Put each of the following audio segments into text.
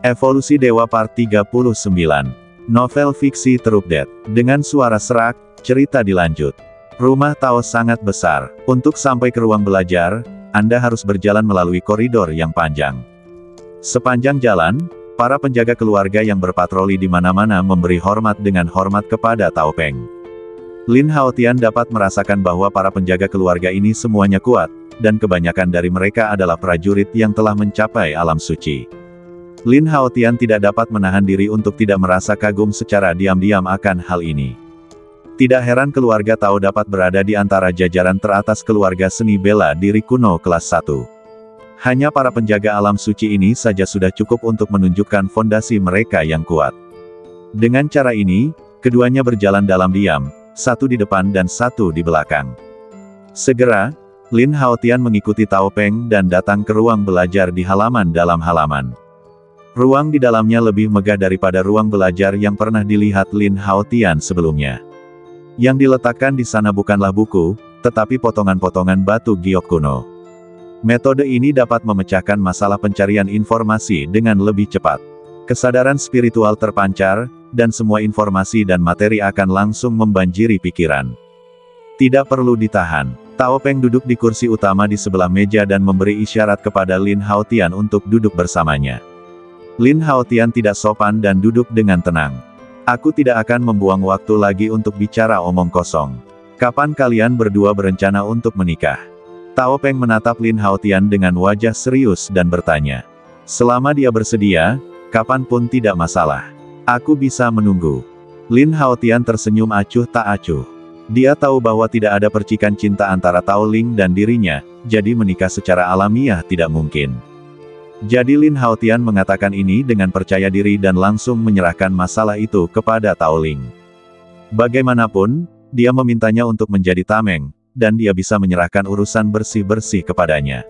Evolusi Dewa Part 39. Novel fiksi terupdate. Dengan suara serak, cerita dilanjut. Rumah Tao sangat besar. Untuk sampai ke ruang belajar, Anda harus berjalan melalui koridor yang panjang. Sepanjang jalan, para penjaga keluarga yang berpatroli di mana-mana memberi hormat dengan hormat kepada Tao Peng. Lin Haotian dapat merasakan bahwa para penjaga keluarga ini semuanya kuat, dan kebanyakan dari mereka adalah prajurit yang telah mencapai alam suci. Lin Haotian tidak dapat menahan diri untuk tidak merasa kagum secara diam-diam akan hal ini. Tidak heran keluarga Tao dapat berada di antara jajaran teratas keluarga seni bela diri kuno kelas 1. Hanya para penjaga alam suci ini saja sudah cukup untuk menunjukkan fondasi mereka yang kuat. Dengan cara ini, keduanya berjalan dalam diam, satu di depan dan satu di belakang. Segera, Lin Haotian mengikuti Tao Peng dan datang ke ruang belajar di halaman dalam halaman. Ruang di dalamnya lebih megah daripada ruang belajar yang pernah dilihat Lin Haotian sebelumnya. Yang diletakkan di sana bukanlah buku, tetapi potongan-potongan batu giok kuno. Metode ini dapat memecahkan masalah pencarian informasi dengan lebih cepat. Kesadaran spiritual terpancar, dan semua informasi dan materi akan langsung membanjiri pikiran. Tidak perlu ditahan. Tao Peng duduk di kursi utama di sebelah meja dan memberi isyarat kepada Lin Haotian untuk duduk bersamanya. Lin Haotian tidak sopan dan duduk dengan tenang. Aku tidak akan membuang waktu lagi untuk bicara omong kosong. Kapan kalian berdua berencana untuk menikah? Tao Peng menatap Lin Haotian dengan wajah serius dan bertanya. Selama dia bersedia, kapanpun tidak masalah. Aku bisa menunggu. Lin Haotian tersenyum acuh tak acuh. Dia tahu bahwa tidak ada percikan cinta antara Tao Ling dan dirinya, jadi menikah secara alamiah tidak mungkin. Jadi Lin Haotian mengatakan ini dengan percaya diri dan langsung menyerahkan masalah itu kepada Tao Ling. Bagaimanapun, dia memintanya untuk menjadi tameng, dan dia bisa menyerahkan urusan bersih-bersih kepadanya.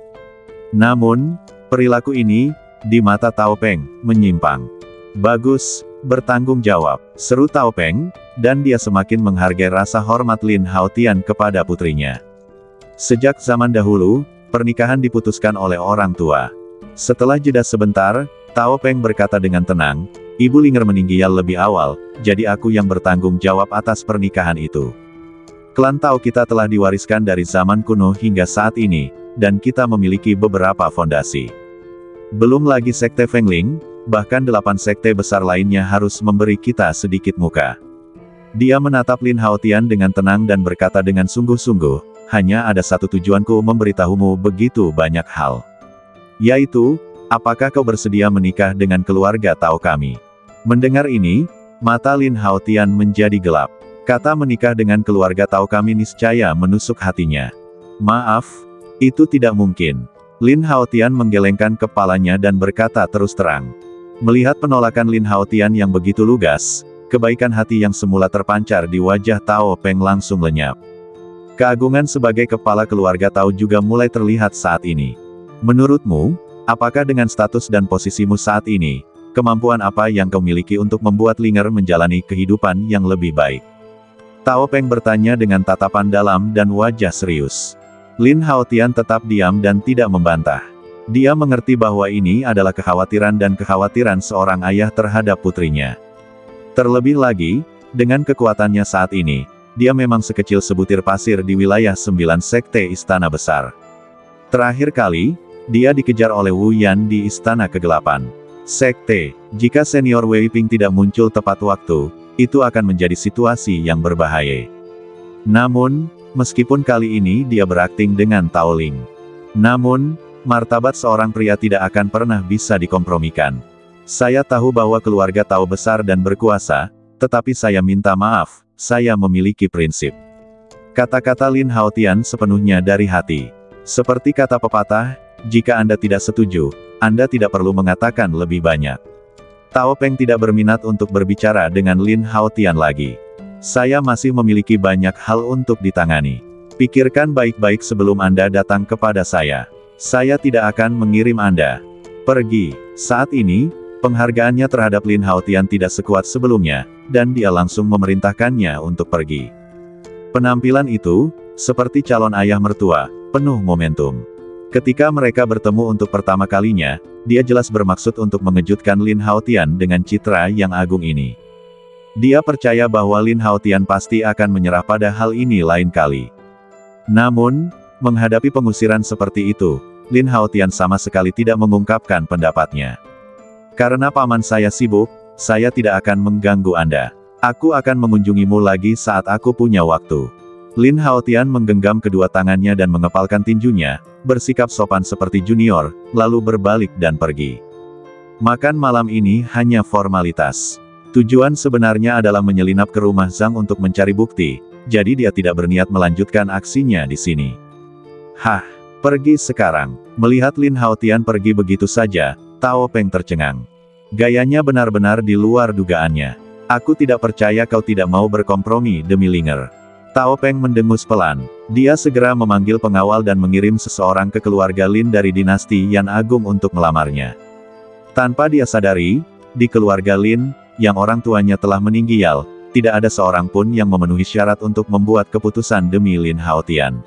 Namun, perilaku ini, di mata Tao Peng, menyimpang. Bagus, bertanggung jawab, seru Tao Peng, dan dia semakin menghargai rasa hormat Lin Haotian kepada putrinya. Sejak zaman dahulu, pernikahan diputuskan oleh orang tua. Setelah jeda sebentar, Tao Peng berkata dengan tenang, Ibu Linger meninggal lebih awal, jadi aku yang bertanggung jawab atas pernikahan itu. Klan Tao kita telah diwariskan dari zaman kuno hingga saat ini, dan kita memiliki beberapa fondasi. Belum lagi sekte Fengling, bahkan 8 sekte besar lainnya harus memberi kita sedikit muka. Dia menatap Lin Haotian dengan tenang dan berkata dengan sungguh-sungguh, hanya ada satu tujuanku memberitahumu begitu banyak hal. Yaitu, apakah kau bersedia menikah dengan keluarga Tao kami? Mendengar ini, mata Lin Haotian menjadi gelap. Kata menikah dengan keluarga Tao kami niscaya menusuk hatinya. Maaf, itu tidak mungkin. Lin Haotian menggelengkan kepalanya dan berkata terus terang. Melihat penolakan Lin Haotian yang begitu lugas, kebaikan hati yang semula terpancar di wajah Tao Peng langsung lenyap. Keagungan sebagai kepala keluarga Tao juga mulai terlihat saat ini. Menurutmu, apakah dengan status dan posisimu saat ini, kemampuan apa yang kau miliki untuk membuat Linger menjalani kehidupan yang lebih baik? Tao Peng bertanya dengan tatapan dalam dan wajah serius. Lin Haotian tetap diam dan tidak membantah. Dia mengerti bahwa ini adalah kekhawatiran dan kekhawatiran seorang ayah terhadap putrinya. Terlebih lagi, dengan kekuatannya saat ini, dia memang sekecil sebutir pasir di wilayah 9 sekte istana besar. Terakhir kali, dia dikejar oleh Wu Yan di Istana Kegelapan. Sekte, jika senior Wei Ping tidak muncul tepat waktu, itu akan menjadi situasi yang berbahaya. Namun, meskipun kali ini dia berakting dengan Tao Ling. Namun, martabat seorang pria tidak akan pernah bisa dikompromikan. Saya tahu bahwa keluarga Tao besar dan berkuasa, tetapi saya minta maaf, saya memiliki prinsip. Kata-kata Lin Haotian sepenuhnya dari hati. Seperti kata pepatah, jika Anda tidak setuju, Anda tidak perlu mengatakan lebih banyak. Tao Peng tidak berminat untuk berbicara dengan Lin Haotian lagi. Saya masih memiliki banyak hal untuk ditangani. Pikirkan baik-baik sebelum Anda datang kepada saya. Saya tidak akan mengirim Anda pergi. Saat ini, penghargaannya terhadap Lin Haotian tidak sekuat sebelumnya, dan dia langsung memerintahkannya untuk pergi. Penampilan itu, seperti calon ayah mertua, penuh momentum. Ketika mereka bertemu untuk pertama kalinya, dia jelas bermaksud untuk mengejutkan Lin Haotian dengan citra yang agung ini. Dia percaya bahwa Lin Haotian pasti akan menyerah pada hal ini lain kali. Namun, menghadapi pengusiran seperti itu, Lin Haotian sama sekali tidak mengungkapkan pendapatnya. Karena paman saya sibuk, saya tidak akan mengganggu Anda. Aku akan mengunjungimu lagi saat aku punya waktu. Lin Haotian menggenggam kedua tangannya dan mengepalkan tinjunya, bersikap sopan seperti junior, lalu berbalik dan pergi. Makan malam ini hanya formalitas. Tujuan sebenarnya adalah menyelinap ke rumah Zhang untuk mencari bukti, jadi dia tidak berniat melanjutkan aksinya di sini. Hah, pergi sekarang. Melihat Lin Haotian pergi begitu saja, Tao Peng tercengang. Gayanya benar-benar di luar dugaannya. Aku tidak percaya kau tidak mau berkompromi demi Linger. Tao Peng mendengus pelan. Dia segera memanggil pengawal dan mengirim seseorang ke keluarga Lin dari dinasti Yan Agung untuk melamarnya. Tanpa dia sadari, di keluarga Lin, yang orang tuanya telah meninggal, tidak ada seorang pun yang memenuhi syarat untuk membuat keputusan demi Lin Haotian.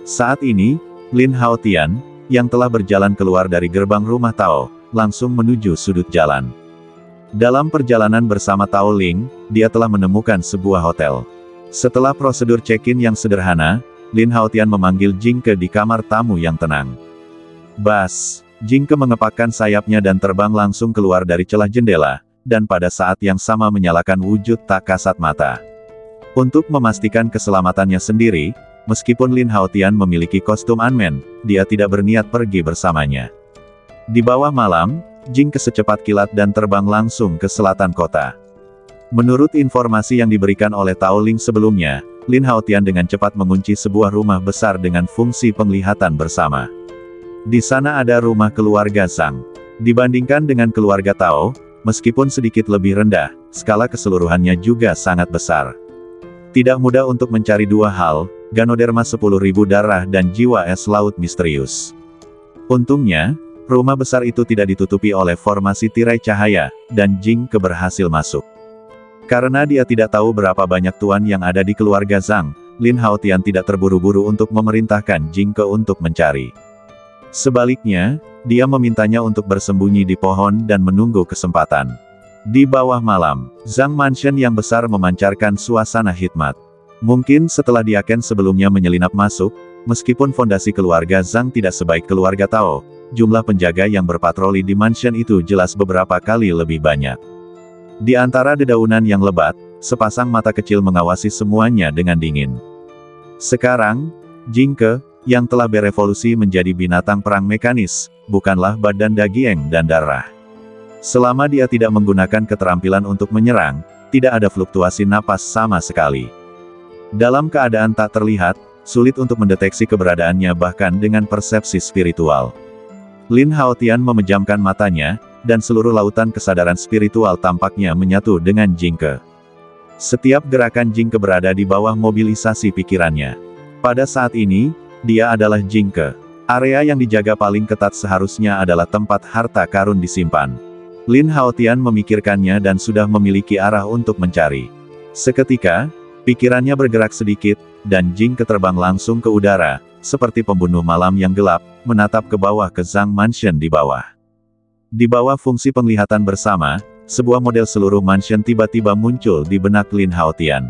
Saat ini, Lin Haotian, yang telah berjalan keluar dari gerbang rumah Tao, langsung menuju sudut jalan. Dalam perjalanan bersama Tao Ling, dia telah menemukan sebuah hotel. Setelah prosedur check-in yang sederhana, Lin Haotian memanggil Jingke di kamar tamu yang tenang. Bas, Jingke mengepakkan sayapnya dan terbang langsung keluar dari celah jendela, dan pada saat yang sama menyalakan wujud tak kasat mata. Untuk memastikan keselamatannya sendiri, meskipun Lin Haotian memiliki kostum Unman, dia tidak berniat pergi bersamanya. Di bawah malam, Jingke secepat kilat dan terbang langsung ke selatan kota. Menurut informasi yang diberikan oleh Tao Ling sebelumnya, Lin Haotian dengan cepat mengunci sebuah rumah besar dengan fungsi penglihatan bersama. Di sana ada rumah keluarga Zhang. Dibandingkan dengan keluarga Tao, meskipun sedikit lebih rendah, skala keseluruhannya juga sangat besar. Tidak mudah untuk mencari dua hal, Ganoderma 10.000 darah dan jiwa es laut misterius. Untungnya, rumah besar itu tidak ditutupi oleh formasi tirai cahaya, dan Jingke berhasil masuk. Karena dia tidak tahu berapa banyak tuan yang ada di keluarga Zhang, Lin Haotian tidak terburu-buru untuk memerintahkan Jingke untuk mencari. Sebaliknya, dia memintanya untuk bersembunyi di pohon dan menunggu kesempatan. Di bawah malam, Zhang Mansion yang besar memancarkan suasana hikmat. Mungkin setelah Diaken sebelumnya menyelinap masuk, meskipun fondasi keluarga Zhang tidak sebaik keluarga Tao, jumlah penjaga yang berpatroli di mansion itu jelas beberapa kali lebih banyak. Di antara dedaunan yang lebat, sepasang mata kecil mengawasi semuanya dengan dingin. Sekarang, Jingke, yang telah berevolusi menjadi binatang perang mekanis, bukanlah badan daging dan darah. Selama dia tidak menggunakan keterampilan untuk menyerang, tidak ada fluktuasi napas sama sekali. Dalam keadaan tak terlihat, sulit untuk mendeteksi keberadaannya bahkan dengan persepsi spiritual. Lin Haotian memejamkan matanya, dan seluruh lautan kesadaran spiritual tampaknya menyatu dengan Jingke. Setiap gerakan Jingke berada di bawah mobilisasi pikirannya. Pada saat ini, dia adalah Jingke. Area yang dijaga paling ketat seharusnya adalah tempat harta karun disimpan. Lin Haotian memikirkannya dan sudah memiliki arah untuk mencari. Seketika, pikirannya bergerak sedikit, dan Jingke terbang langsung ke udara, seperti pembunuh malam yang gelap, menatap ke bawah ke Zhang Mansion di bawah. Di bawah fungsi penglihatan bersama, sebuah model seluruh mansion tiba-tiba muncul di benak Lin Haotian.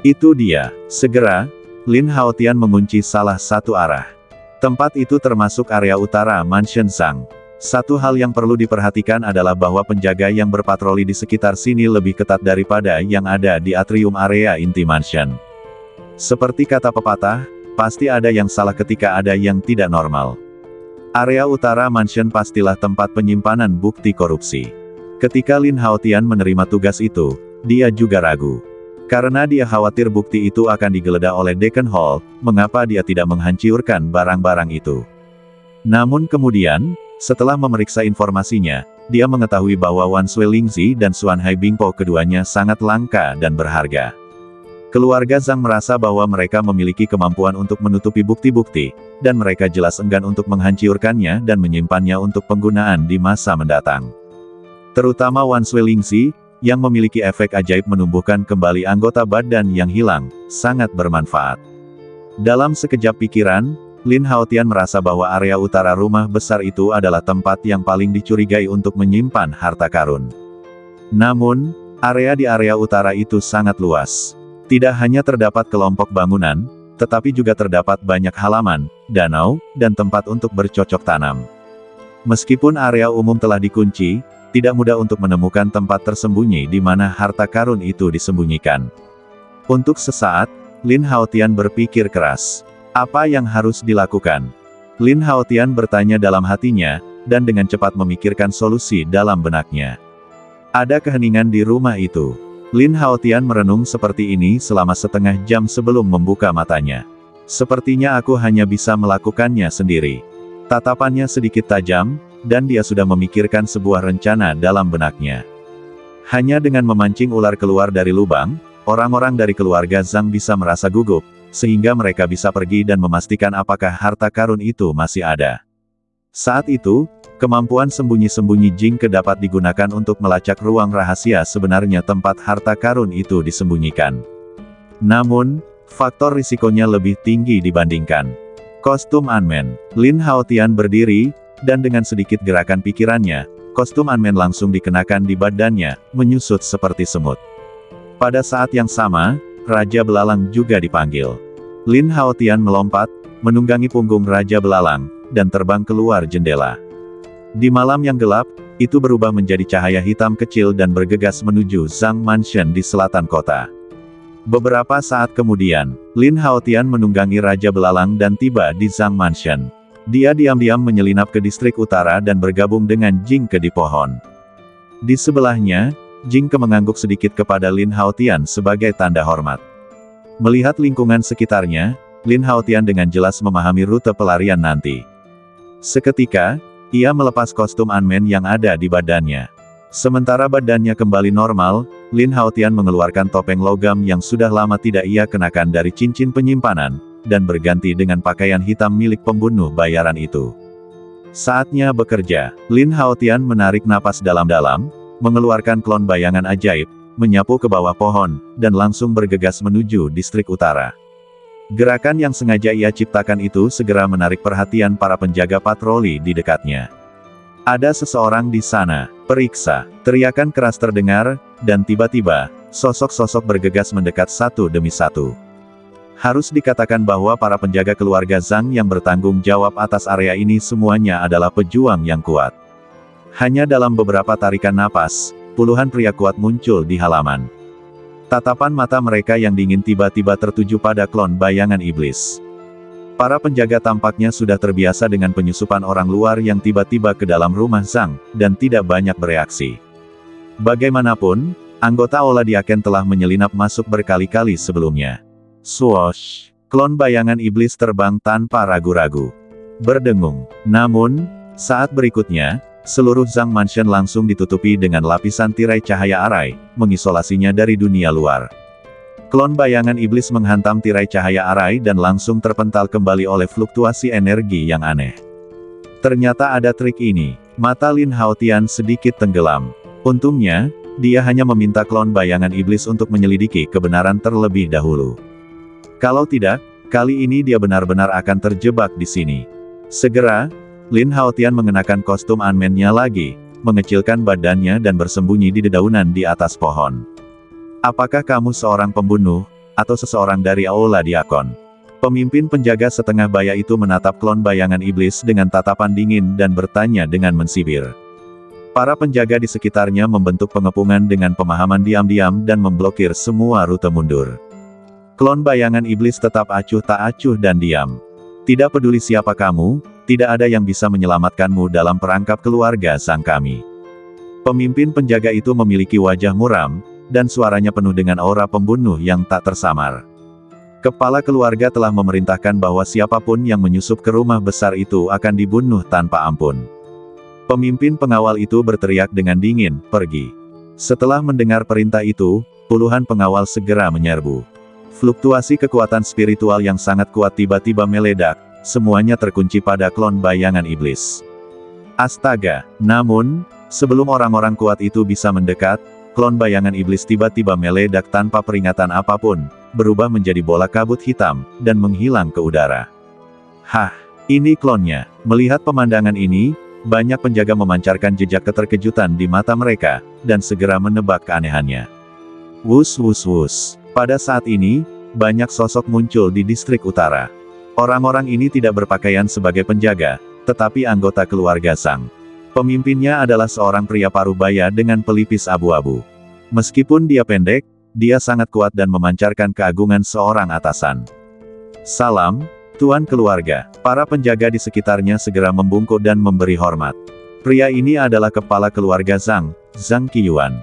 Itu dia. Segera, Lin Haotian mengunci salah satu arah. Tempat itu termasuk area utara mansion Zhang. Satu hal yang perlu diperhatikan adalah bahwa penjaga yang berpatroli di sekitar sini lebih ketat daripada yang ada di atrium area inti mansion. Seperti kata pepatah, pasti ada yang salah ketika ada yang tidak normal. Area utara mansion pastilah tempat penyimpanan bukti korupsi. Ketika Lin Haotian menerima tugas itu, dia juga ragu. Karena dia khawatir bukti itu akan digeledah oleh Deacon Hall, mengapa dia tidak menghancurkan barang-barang itu. Namun kemudian, setelah memeriksa informasinya, dia mengetahui bahwa Wan Suelingzi dan Xuan Hai Bingpo keduanya sangat langka dan berharga. Keluarga Zhang merasa bahwa mereka memiliki kemampuan untuk menutupi bukti-bukti, dan mereka jelas enggan untuk menghancurkannya dan menyimpannya untuk penggunaan di masa mendatang. Terutama Wan Suelingzi, yang memiliki efek ajaib menumbuhkan kembali anggota badan yang hilang, sangat bermanfaat. Dalam sekejap pikiran, Lin Haotian merasa bahwa area utara rumah besar itu adalah tempat yang paling dicurigai untuk menyimpan harta karun. Namun, area di area utara itu sangat luas. Tidak hanya terdapat kelompok bangunan, tetapi juga terdapat banyak halaman, danau, dan tempat untuk bercocok tanam. Meskipun area umum telah dikunci, tidak mudah untuk menemukan tempat tersembunyi di mana harta karun itu disembunyikan. Untuk sesaat, Lin Haotian berpikir keras. Apa yang harus dilakukan? Lin Haotian bertanya dalam hatinya, dan dengan cepat memikirkan solusi dalam benaknya. Ada keheningan di rumah itu. Lin Haotian merenung seperti ini selama setengah jam sebelum membuka matanya. Sepertinya aku hanya bisa melakukannya sendiri. Tatapannya sedikit tajam, dan dia sudah memikirkan sebuah rencana dalam benaknya. Hanya dengan memancing ular keluar dari lubang, orang-orang dari keluarga Zhang bisa merasa gugup, sehingga mereka bisa pergi dan memastikan apakah harta karun itu masih ada. Saat itu, kemampuan sembunyi-sembunyi Jing Ke dapat digunakan untuk melacak ruang rahasia sebenarnya tempat harta karun itu disembunyikan. Namun, faktor risikonya lebih tinggi dibandingkan kostum Unman. Lin Haotian berdiri, dan dengan sedikit gerakan pikirannya, kostum Unman langsung dikenakan di badannya, menyusut seperti semut. Pada saat yang sama, Raja Belalang juga dipanggil. Lin Haotian melompat, menunggangi punggung Raja Belalang, dan terbang keluar jendela. Di malam yang gelap, itu berubah menjadi cahaya hitam kecil dan bergegas menuju Zhang Mansion di selatan kota. Beberapa saat kemudian, Lin Haotian menunggangi Raja Belalang dan tiba di Zhang Mansion. Dia diam-diam menyelinap ke distrik utara dan bergabung dengan Jing Ke di pohon. Di sebelahnya, Jing Ke mengangguk sedikit kepada Lin Haotian sebagai tanda hormat. Melihat lingkungan sekitarnya, Lin Haotian dengan jelas memahami rute pelarian nanti. Seketika, ia melepas kostum Unman yang ada di badannya. Sementara badannya kembali normal, Lin Haotian mengeluarkan topeng logam yang sudah lama tidak ia kenakan dari cincin penyimpanan, dan berganti dengan pakaian hitam milik pembunuh bayaran itu. Saatnya bekerja. Lin Haotian menarik napas dalam-dalam, mengeluarkan klon bayangan ajaib, menyapu ke bawah pohon, dan langsung bergegas menuju distrik utara. Gerakan yang sengaja ia ciptakan itu segera menarik perhatian para penjaga patroli di dekatnya. Ada seseorang di sana, periksa. Teriakan keras terdengar, dan tiba-tiba, sosok-sosok bergegas mendekat satu demi satu. Harus dikatakan bahwa para penjaga keluarga Zhang yang bertanggung jawab atas area ini semuanya adalah pejuang yang kuat. Hanya dalam beberapa tarikan napas, puluhan pria kuat muncul di halaman. Tatapan mata mereka yang dingin tiba-tiba tertuju pada klon bayangan iblis. Para penjaga tampaknya sudah terbiasa dengan penyusupan orang luar yang tiba-tiba ke dalam rumah Zhang, dan tidak banyak bereaksi. Bagaimanapun, anggota Ola Diaken telah menyelinap masuk berkali-kali sebelumnya. Swoosh! Klon bayangan iblis terbang tanpa ragu-ragu. Berdengung. Namun, saat berikutnya, seluruh Zhang Mansion langsung ditutupi dengan lapisan tirai cahaya arai, mengisolasinya dari dunia luar. Klon bayangan iblis menghantam tirai cahaya arai dan langsung terpental kembali oleh fluktuasi energi yang aneh. Ternyata ada trik ini. Mata Lin Haotian sedikit tenggelam. Untungnya, dia hanya meminta klon bayangan iblis untuk menyelidiki kebenaran terlebih dahulu. Kalau tidak, kali ini dia benar-benar akan terjebak di sini. Segera, Lin Haotian mengenakan kostum Unman-nya lagi, mengecilkan badannya dan bersembunyi di dedaunan di atas pohon. Apakah kamu seorang pembunuh, atau seseorang dari Aula Diakon? Pemimpin penjaga setengah baya itu menatap klon bayangan iblis dengan tatapan dingin dan bertanya dengan mensibir. Para penjaga di sekitarnya membentuk pengepungan dengan pemahaman diam-diam dan memblokir semua rute mundur. Klon bayangan iblis tetap acuh tak acuh dan diam. Tidak peduli siapa kamu, tidak ada yang bisa menyelamatkanmu dalam perangkap keluarga Zhang kami. Pemimpin penjaga itu memiliki wajah muram, dan suaranya penuh dengan aura pembunuh yang tak tersamar. Kepala keluarga telah memerintahkan bahwa siapapun yang menyusup ke rumah besar itu akan dibunuh tanpa ampun. Pemimpin pengawal itu berteriak dengan dingin, "Pergi!" Setelah mendengar perintah itu, puluhan pengawal segera menyerbu. Fluktuasi kekuatan spiritual yang sangat kuat tiba-tiba meledak, semuanya terkunci pada klon bayangan iblis. Astaga! Namun, sebelum orang-orang kuat itu bisa mendekat, klon bayangan iblis tiba-tiba meledak tanpa peringatan apapun, berubah menjadi bola kabut hitam, dan menghilang ke udara. Hah, ini klonnya. Melihat pemandangan ini, banyak penjaga memancarkan jejak keterkejutan di mata mereka, dan segera menebak keanehannya. Wus wus wus. Pada saat ini, banyak sosok muncul di distrik utara. Orang-orang ini tidak berpakaian sebagai penjaga, tetapi anggota keluarga Zhang. Pemimpinnya adalah seorang pria parubaya dengan pelipis abu-abu. Meskipun dia pendek, dia sangat kuat dan memancarkan keagungan seorang atasan. Salam, Tuan keluarga. Para penjaga di sekitarnya segera membungkuk dan memberi hormat. Pria ini adalah kepala keluarga Zhang, Zhang Qiuan.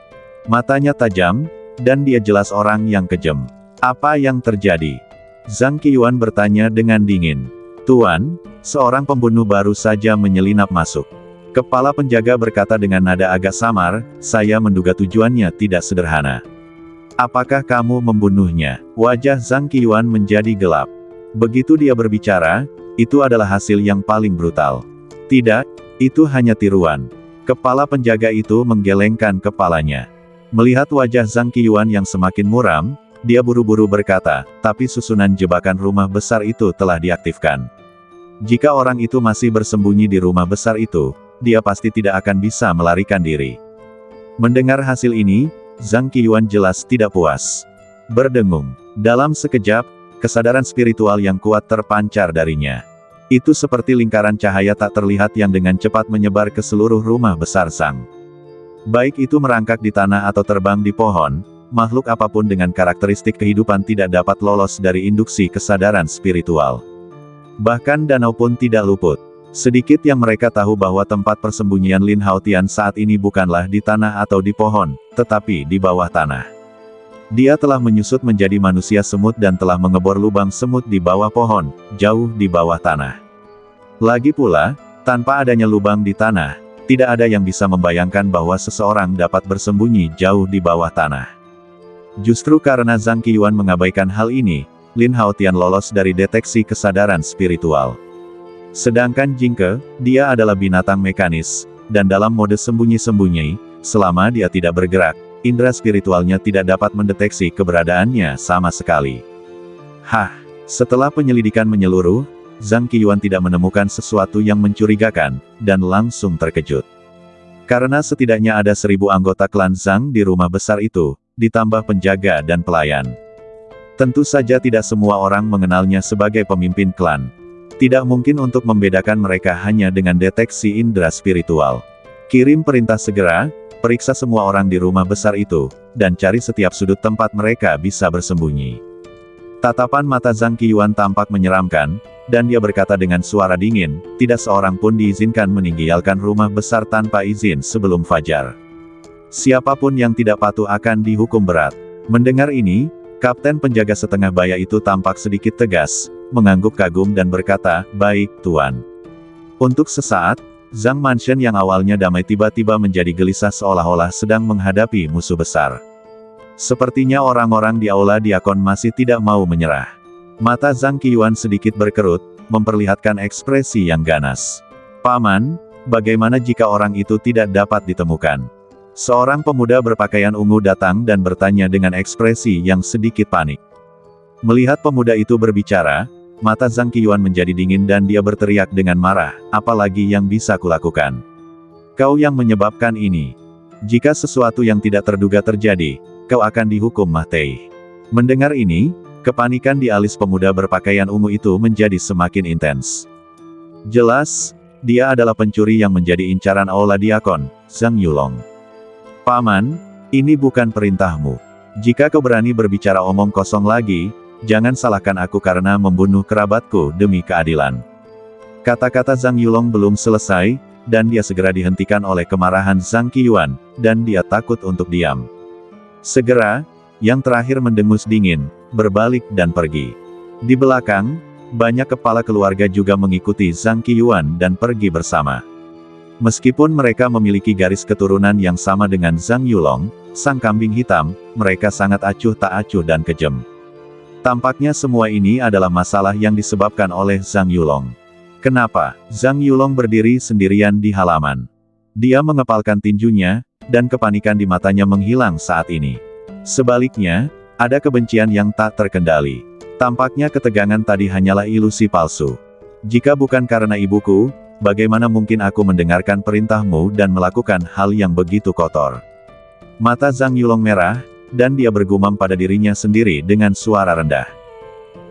Matanya tajam, dan dia jelas orang yang kejam. Apa yang terjadi? Zhang Qiuan bertanya dengan dingin. Tuan, seorang pembunuh baru saja menyelinap masuk. Kepala penjaga berkata dengan nada agak samar, saya menduga tujuannya tidak sederhana. Apakah kamu membunuhnya? Wajah Zhang Qiuan menjadi gelap. Begitu dia berbicara, itu adalah hasil yang paling brutal. Tidak, itu hanya tiruan. Kepala penjaga itu menggelengkan kepalanya. Melihat wajah Zhang Qiuan yang semakin muram, dia buru-buru berkata, tapi susunan jebakan rumah besar itu telah diaktifkan. Jika orang itu masih bersembunyi di rumah besar itu, dia pasti tidak akan bisa melarikan diri. Mendengar hasil ini, Zhang Qiuan jelas tidak puas. Berdengung. Dalam sekejap, kesadaran spiritual yang kuat terpancar darinya. Itu seperti lingkaran cahaya tak terlihat yang dengan cepat menyebar ke seluruh rumah besar Zhang. Baik itu merangkak di tanah atau terbang di pohon, makhluk apapun dengan karakteristik kehidupan tidak dapat lolos dari induksi kesadaran spiritual. Bahkan danau pun tidak luput. Sedikit yang mereka tahu bahwa tempat persembunyian Lin Haotian saat ini bukanlah di tanah atau di pohon, tetapi di bawah tanah. Dia telah menyusut menjadi manusia semut dan telah mengebor lubang semut di bawah pohon, jauh di bawah tanah. Lagi pula, tanpa adanya lubang di tanah, tidak ada yang bisa membayangkan bahwa seseorang dapat bersembunyi jauh di bawah tanah. Justru karena Zhang Qiuan mengabaikan hal ini, Lin Haotian lolos dari deteksi kesadaran spiritual. Sedangkan Jingke, dia adalah binatang mekanis, dan dalam mode sembunyi-sembunyi, selama dia tidak bergerak, indera spiritualnya tidak dapat mendeteksi keberadaannya sama sekali. Hah, setelah penyelidikan menyeluruh, Zhang Qiuan tidak menemukan sesuatu yang mencurigakan, dan langsung terkejut. Karena setidaknya ada 1000 anggota klan Zhang di rumah besar itu, ditambah penjaga dan pelayan. Tentu saja tidak semua orang mengenalnya sebagai pemimpin klan. Tidak mungkin untuk membedakan mereka hanya dengan deteksi indera spiritual. Kirim perintah segera, periksa semua orang di rumah besar itu, dan cari setiap sudut tempat mereka bisa bersembunyi. Tatapan mata Zhang Qiuan tampak menyeramkan, dan dia berkata dengan suara dingin, tidak seorang pun diizinkan meninggalkan rumah besar tanpa izin sebelum fajar. Siapapun yang tidak patuh akan dihukum berat. Mendengar ini, Kapten penjaga setengah baya itu tampak sedikit tegas, mengangguk kagum dan berkata, baik, Tuan. Untuk sesaat, Zhang Mansion yang awalnya damai tiba-tiba menjadi gelisah seolah-olah sedang menghadapi musuh besar. Sepertinya orang-orang di aula diakon masih tidak mau menyerah. Mata Zhang Qiuan sedikit berkerut, memperlihatkan ekspresi yang ganas. Paman, bagaimana jika orang itu tidak dapat ditemukan? Seorang pemuda berpakaian ungu datang dan bertanya dengan ekspresi yang sedikit panik. Melihat pemuda itu berbicara, mata Zhang Qiuan menjadi dingin dan dia berteriak dengan marah, apalagi yang bisa kulakukan? Kau yang menyebabkan ini. Jika sesuatu yang tidak terduga terjadi, kau akan dihukum mati. Mendengar ini, kepanikan di alis pemuda berpakaian ungu itu menjadi semakin intens. Jelas, dia adalah pencuri yang menjadi incaran aula diakon, Zhang Yulong. Paman, ini bukan perintahmu. Jika kau berani berbicara omong kosong lagi, jangan salahkan aku karena membunuh kerabatku demi keadilan. Kata-kata Zhang Yulong belum selesai, dan dia segera dihentikan oleh kemarahan Zhang Qiuan, dan dia takut untuk diam. Segera, yang terakhir mendengus dingin, berbalik dan pergi. Di belakang, banyak kepala keluarga juga mengikuti Zhang Qiuan dan pergi bersama. Meskipun mereka memiliki garis keturunan yang sama dengan Zhang Yulong, sang kambing hitam, mereka sangat acuh tak acuh dan kejam. Tampaknya semua ini adalah masalah yang disebabkan oleh Zhang Yulong. Kenapa? Zhang Yulong berdiri sendirian di halaman. Dia mengepalkan tinjunya, dan kepanikan di matanya menghilang saat ini. Sebaliknya, ada kebencian yang tak terkendali. Tampaknya ketegangan tadi hanyalah ilusi palsu. Jika bukan karena ibuku, bagaimana mungkin aku mendengarkan perintahmu dan melakukan hal yang begitu kotor? Mata Zhang Yulong merah, dan dia bergumam pada dirinya sendiri dengan suara rendah.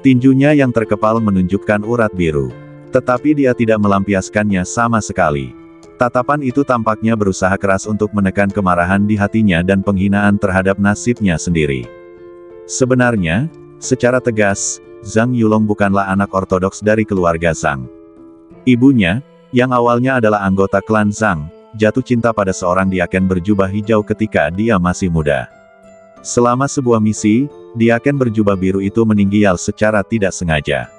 Tinjunya yang terkepal menunjukkan urat biru. Tetapi dia tidak melampiaskannya sama sekali. Tatapan itu tampaknya berusaha keras untuk menekan kemarahan di hatinya dan penghinaan terhadap nasibnya sendiri. Sebenarnya, secara tegas, Zhang Yulong bukanlah anak ortodoks dari keluarga Zhang. Ibunya, yang awalnya adalah anggota klan Zhang, jatuh cinta pada seorang diaken berjubah hijau ketika dia masih muda. Selama sebuah misi, diaken berjubah biru itu meninggal secara tidak sengaja.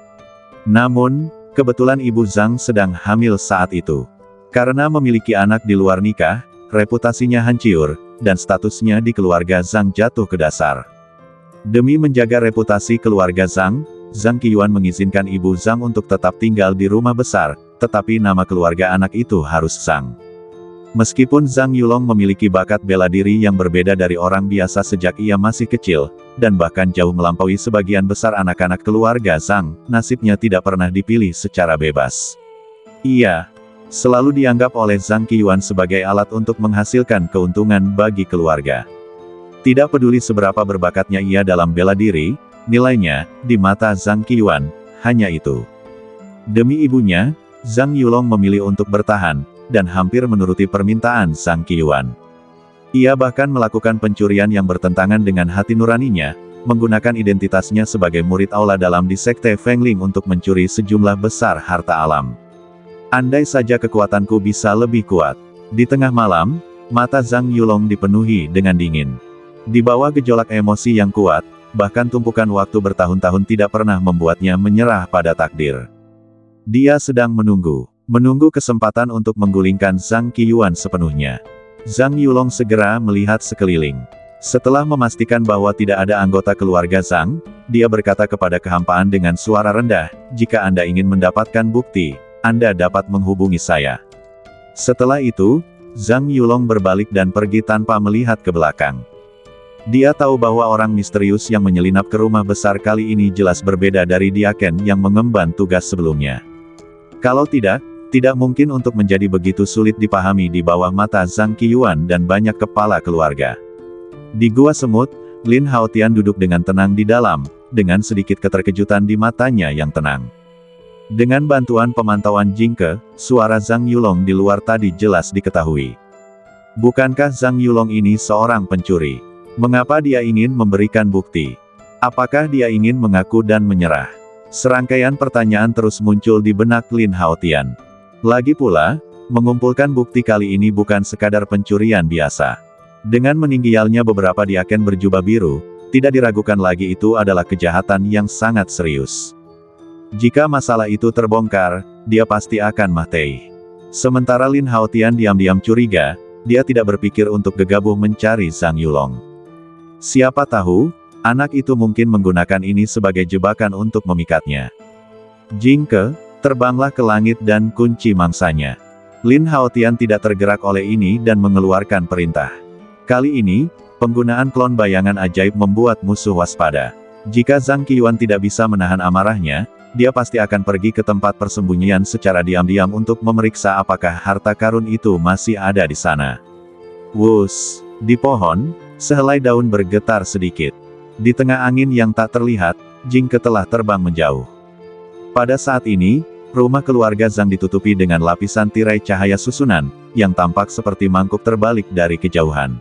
Namun, kebetulan ibu Zhang sedang hamil saat itu. Karena memiliki anak di luar nikah, reputasinya hancur, dan statusnya di keluarga Zhang jatuh ke dasar. Demi menjaga reputasi keluarga Zhang, Zhang Qiuan mengizinkan ibu Zhang untuk tetap tinggal di rumah besar, tetapi nama keluarga anak itu harus Zhang. Meskipun Zhang Yulong memiliki bakat bela diri yang berbeda dari orang biasa sejak ia masih kecil, dan bahkan jauh melampaui sebagian besar anak-anak keluarga Zhang, nasibnya tidak pernah dipilih secara bebas. Ia selalu dianggap oleh Zhang Qiuan sebagai alat untuk menghasilkan keuntungan bagi keluarga. Tidak peduli seberapa berbakatnya ia dalam bela diri, nilainya, di mata Zhang Qiuan, hanya itu. Demi ibunya, Zhang Yulong memilih untuk bertahan, dan hampir menuruti permintaan Zhang Qiuan. Ia bahkan melakukan pencurian yang bertentangan dengan hati nuraninya, menggunakan identitasnya sebagai murid aula dalam di sekte Fengling untuk mencuri sejumlah besar harta alam. Andai saja kekuatanku bisa lebih kuat. Di tengah malam, mata Zhang Yulong dipenuhi dengan dingin. Di bawah gejolak emosi yang kuat, bahkan tumpukan waktu bertahun-tahun tidak pernah membuatnya menyerah pada takdir. Dia sedang menunggu kesempatan untuk menggulingkan Zhang Qiuan sepenuhnya. Zhang Yulong segera melihat sekeliling. Setelah memastikan bahwa tidak ada anggota keluarga Zhang, dia berkata kepada kehampaan dengan suara rendah, "Jika Anda ingin mendapatkan bukti, Anda dapat menghubungi saya." Setelah itu, Zhang Yulong berbalik dan pergi tanpa melihat ke belakang. Dia tahu bahwa orang misterius yang menyelinap ke rumah besar kali ini jelas berbeda dari diaken yang mengemban tugas sebelumnya. Kalau tidak mungkin untuk menjadi begitu sulit dipahami di bawah mata Zhang Qiuan dan banyak kepala keluarga. Di gua semut, Lin Haotian duduk dengan tenang di dalam, dengan sedikit keterkejutan di matanya yang tenang. Dengan bantuan pemantauan Jingke, suara Zhang Yulong di luar tadi jelas diketahui. Bukankah Zhang Yulong ini seorang pencuri? Mengapa dia ingin memberikan bukti? Apakah dia ingin mengaku dan menyerah? Serangkaian pertanyaan terus muncul di benak Lin Haotian. Lagi pula, mengumpulkan bukti kali ini bukan sekadar pencurian biasa. Dengan meninggalnya beberapa diaken berjubah biru, tidak diragukan lagi itu adalah kejahatan yang sangat serius. Jika masalah itu terbongkar, dia pasti akan mati. Sementara Lin Haotian diam-diam curiga, dia tidak berpikir untuk gegabah mencari Zhang Yulong. Siapa tahu, anak itu mungkin menggunakan ini sebagai jebakan untuk memikatnya. Jingke, terbanglah ke langit dan kunci mangsanya. Lin Haotian tidak tergerak oleh ini dan mengeluarkan perintah. Kali ini, penggunaan klon bayangan ajaib membuat musuh waspada. Jika Zhang Qiuan tidak bisa menahan amarahnya, dia pasti akan pergi ke tempat persembunyian secara diam-diam untuk memeriksa apakah harta karun itu masih ada di sana. Wus, di pohon, sehelai daun bergetar sedikit. Di tengah angin yang tak terlihat, Jingke telah terbang menjauh. Pada saat ini, rumah keluarga Zhang ditutupi dengan lapisan tirai cahaya susunan, yang tampak seperti mangkuk terbalik dari kejauhan.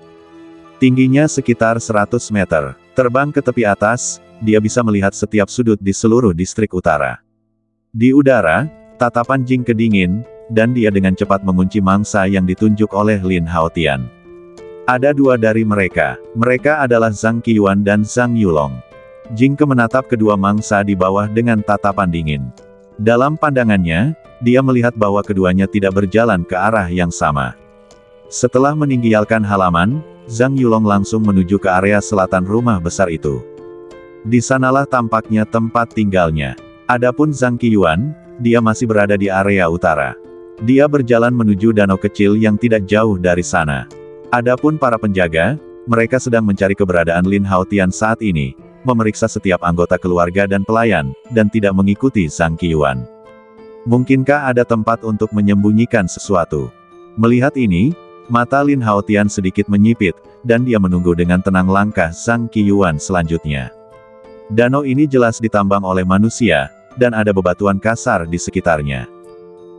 Tingginya sekitar 100 meter. Terbang ke tepi atas, dia bisa melihat setiap sudut di seluruh distrik utara. Di udara, tatapan Jingke dingin, dan dia dengan cepat mengunci mangsa yang ditunjuk oleh Lin Haotian. Ada dua dari mereka. Mereka adalah Zhang Qiuan dan Zhang Yulong. Jingke menatap kedua mangsa di bawah dengan tatapan dingin. Dalam pandangannya, dia melihat bahwa keduanya tidak berjalan ke arah yang sama. Setelah meninggalkan halaman, Zhang Yulong langsung menuju ke area selatan rumah besar itu. Di sanalah tampaknya tempat tinggalnya. Adapun Zhang Qiuan, dia masih berada di area utara. Dia berjalan menuju danau kecil yang tidak jauh dari sana. Adapun para penjaga, mereka sedang mencari keberadaan Lin Haotian saat ini, memeriksa setiap anggota keluarga dan pelayan, dan tidak mengikuti Zhang Qiuan. Mungkinkah ada tempat untuk menyembunyikan sesuatu? Melihat ini, mata Lin Haotian sedikit menyipit, dan dia menunggu dengan tenang langkah Zhang Qiyuan selanjutnya. Danau ini jelas ditambang oleh manusia, dan ada bebatuan kasar di sekitarnya.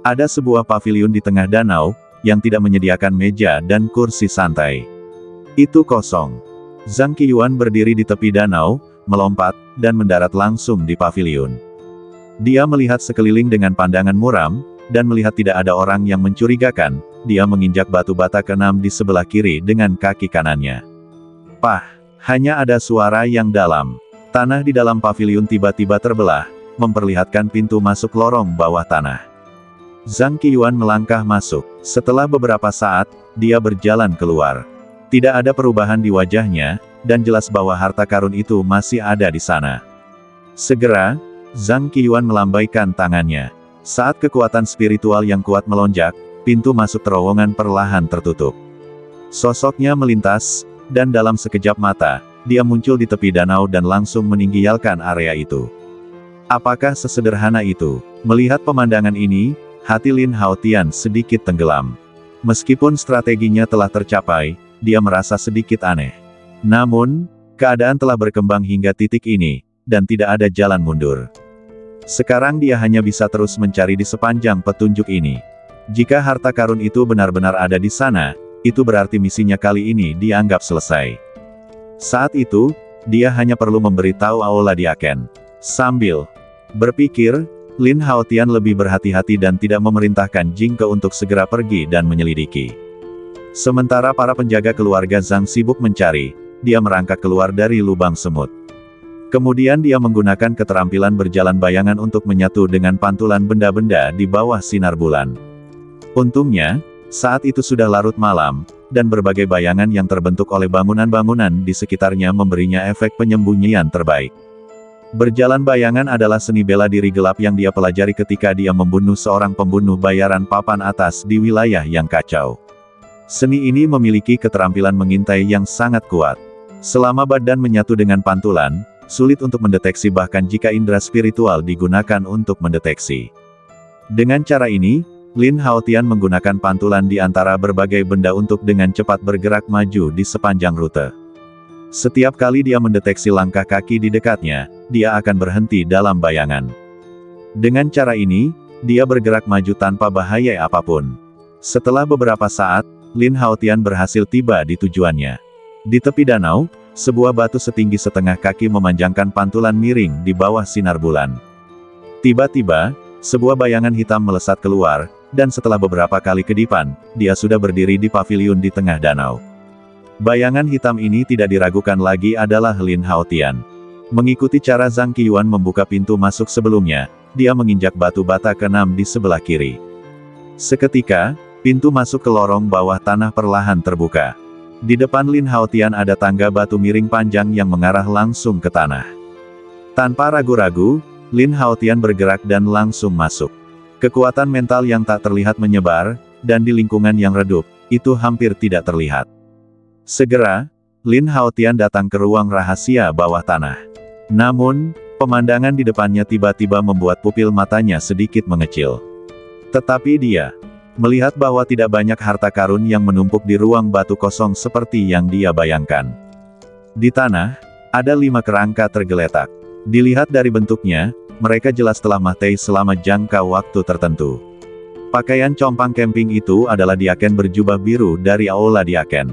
Ada sebuah paviliun di tengah danau, yang tidak menyediakan meja dan kursi santai. Itu kosong. Zhang Qiyuan berdiri di tepi danau, melompat, dan mendarat langsung di paviliun. Dia melihat sekeliling dengan pandangan muram, dan melihat tidak ada orang yang mencurigakan, dia menginjak batu bata keenam di sebelah kiri dengan kaki kanannya. Pah! Hanya ada suara yang dalam. Tanah di dalam paviliun tiba-tiba terbelah, memperlihatkan pintu masuk lorong bawah tanah. Zhang Qiyuan melangkah masuk. Setelah beberapa saat, dia berjalan keluar. Tidak ada perubahan di wajahnya, dan jelas bahwa harta karun itu masih ada di sana. Segera, Zhang Qiyuan melambaikan tangannya. Saat kekuatan spiritual yang kuat melonjak, pintu masuk terowongan perlahan tertutup. Sosoknya melintas, dan dalam sekejap mata, dia muncul di tepi danau dan langsung meninggalkan area itu. Apakah sesederhana itu? Melihat pemandangan ini, hati Lin Haotian sedikit tenggelam. Meskipun strateginya telah tercapai, dia merasa sedikit aneh. Namun, keadaan telah berkembang hingga titik ini, dan tidak ada jalan mundur. Sekarang dia hanya bisa terus mencari di sepanjang petunjuk ini. Jika harta karun itu benar-benar ada di sana, itu berarti misinya kali ini dianggap selesai. Saat itu, dia hanya perlu memberitahu Aula Diaken. Sambil berpikir, Lin Haotian lebih berhati-hati dan tidak memerintahkan Jingke untuk segera pergi dan menyelidiki. Sementara para penjaga keluarga Zhang sibuk mencari, dia merangkak keluar dari lubang semut. Kemudian dia menggunakan keterampilan berjalan bayangan untuk menyatu dengan pantulan benda-benda di bawah sinar bulan. Untungnya, saat itu sudah larut malam, dan berbagai bayangan yang terbentuk oleh bangunan-bangunan di sekitarnya memberinya efek penyembunyian terbaik. Berjalan bayangan adalah seni bela diri gelap yang dia pelajari ketika dia membunuh seorang pembunuh bayaran papan atas di wilayah yang kacau. Seni ini memiliki keterampilan mengintai yang sangat kuat. Selama badan menyatu dengan pantulan, sulit untuk mendeteksi bahkan jika indera spiritual digunakan untuk mendeteksi. Dengan cara ini, Lin Haotian menggunakan pantulan di antara berbagai benda untuk dengan cepat bergerak maju di sepanjang rute. Setiap kali dia mendeteksi langkah kaki di dekatnya, dia akan berhenti dalam bayangan. Dengan cara ini, dia bergerak maju tanpa bahaya apapun. Setelah beberapa saat, Lin Haotian berhasil tiba di tujuannya. Di tepi danau, sebuah batu setinggi setengah kaki memanjangkan pantulan miring di bawah sinar bulan. Tiba-tiba, sebuah bayangan hitam melesat keluar, dan setelah beberapa kali kedipan, dia sudah berdiri di paviliun di tengah danau. Bayangan hitam ini tidak diragukan lagi adalah Lin Haotian. Mengikuti cara Zhang Qiyuan membuka pintu masuk sebelumnya, dia menginjak batu bata keenam di sebelah kiri. Seketika, pintu masuk ke lorong bawah tanah perlahan terbuka. Di depan Lin Haotian ada tangga batu miring panjang yang mengarah langsung ke tanah. Tanpa ragu-ragu, Lin Haotian bergerak dan langsung masuk. Kekuatan mental yang tak terlihat menyebar, dan di lingkungan yang redup, itu hampir tidak terlihat. Segera, Lin Haotian datang ke ruang rahasia bawah tanah. Namun, pemandangan di depannya tiba-tiba membuat pupil matanya sedikit mengecil. Tetapi dia melihat bahwa tidak banyak harta karun yang menumpuk di ruang batu kosong seperti yang dia bayangkan. Di tanah, ada 5 kerangka tergeletak. Dilihat dari bentuknya, mereka jelas telah mati selama jangka waktu tertentu. Pakaian compang camping itu adalah diaken berjubah biru dari Aula Diaken.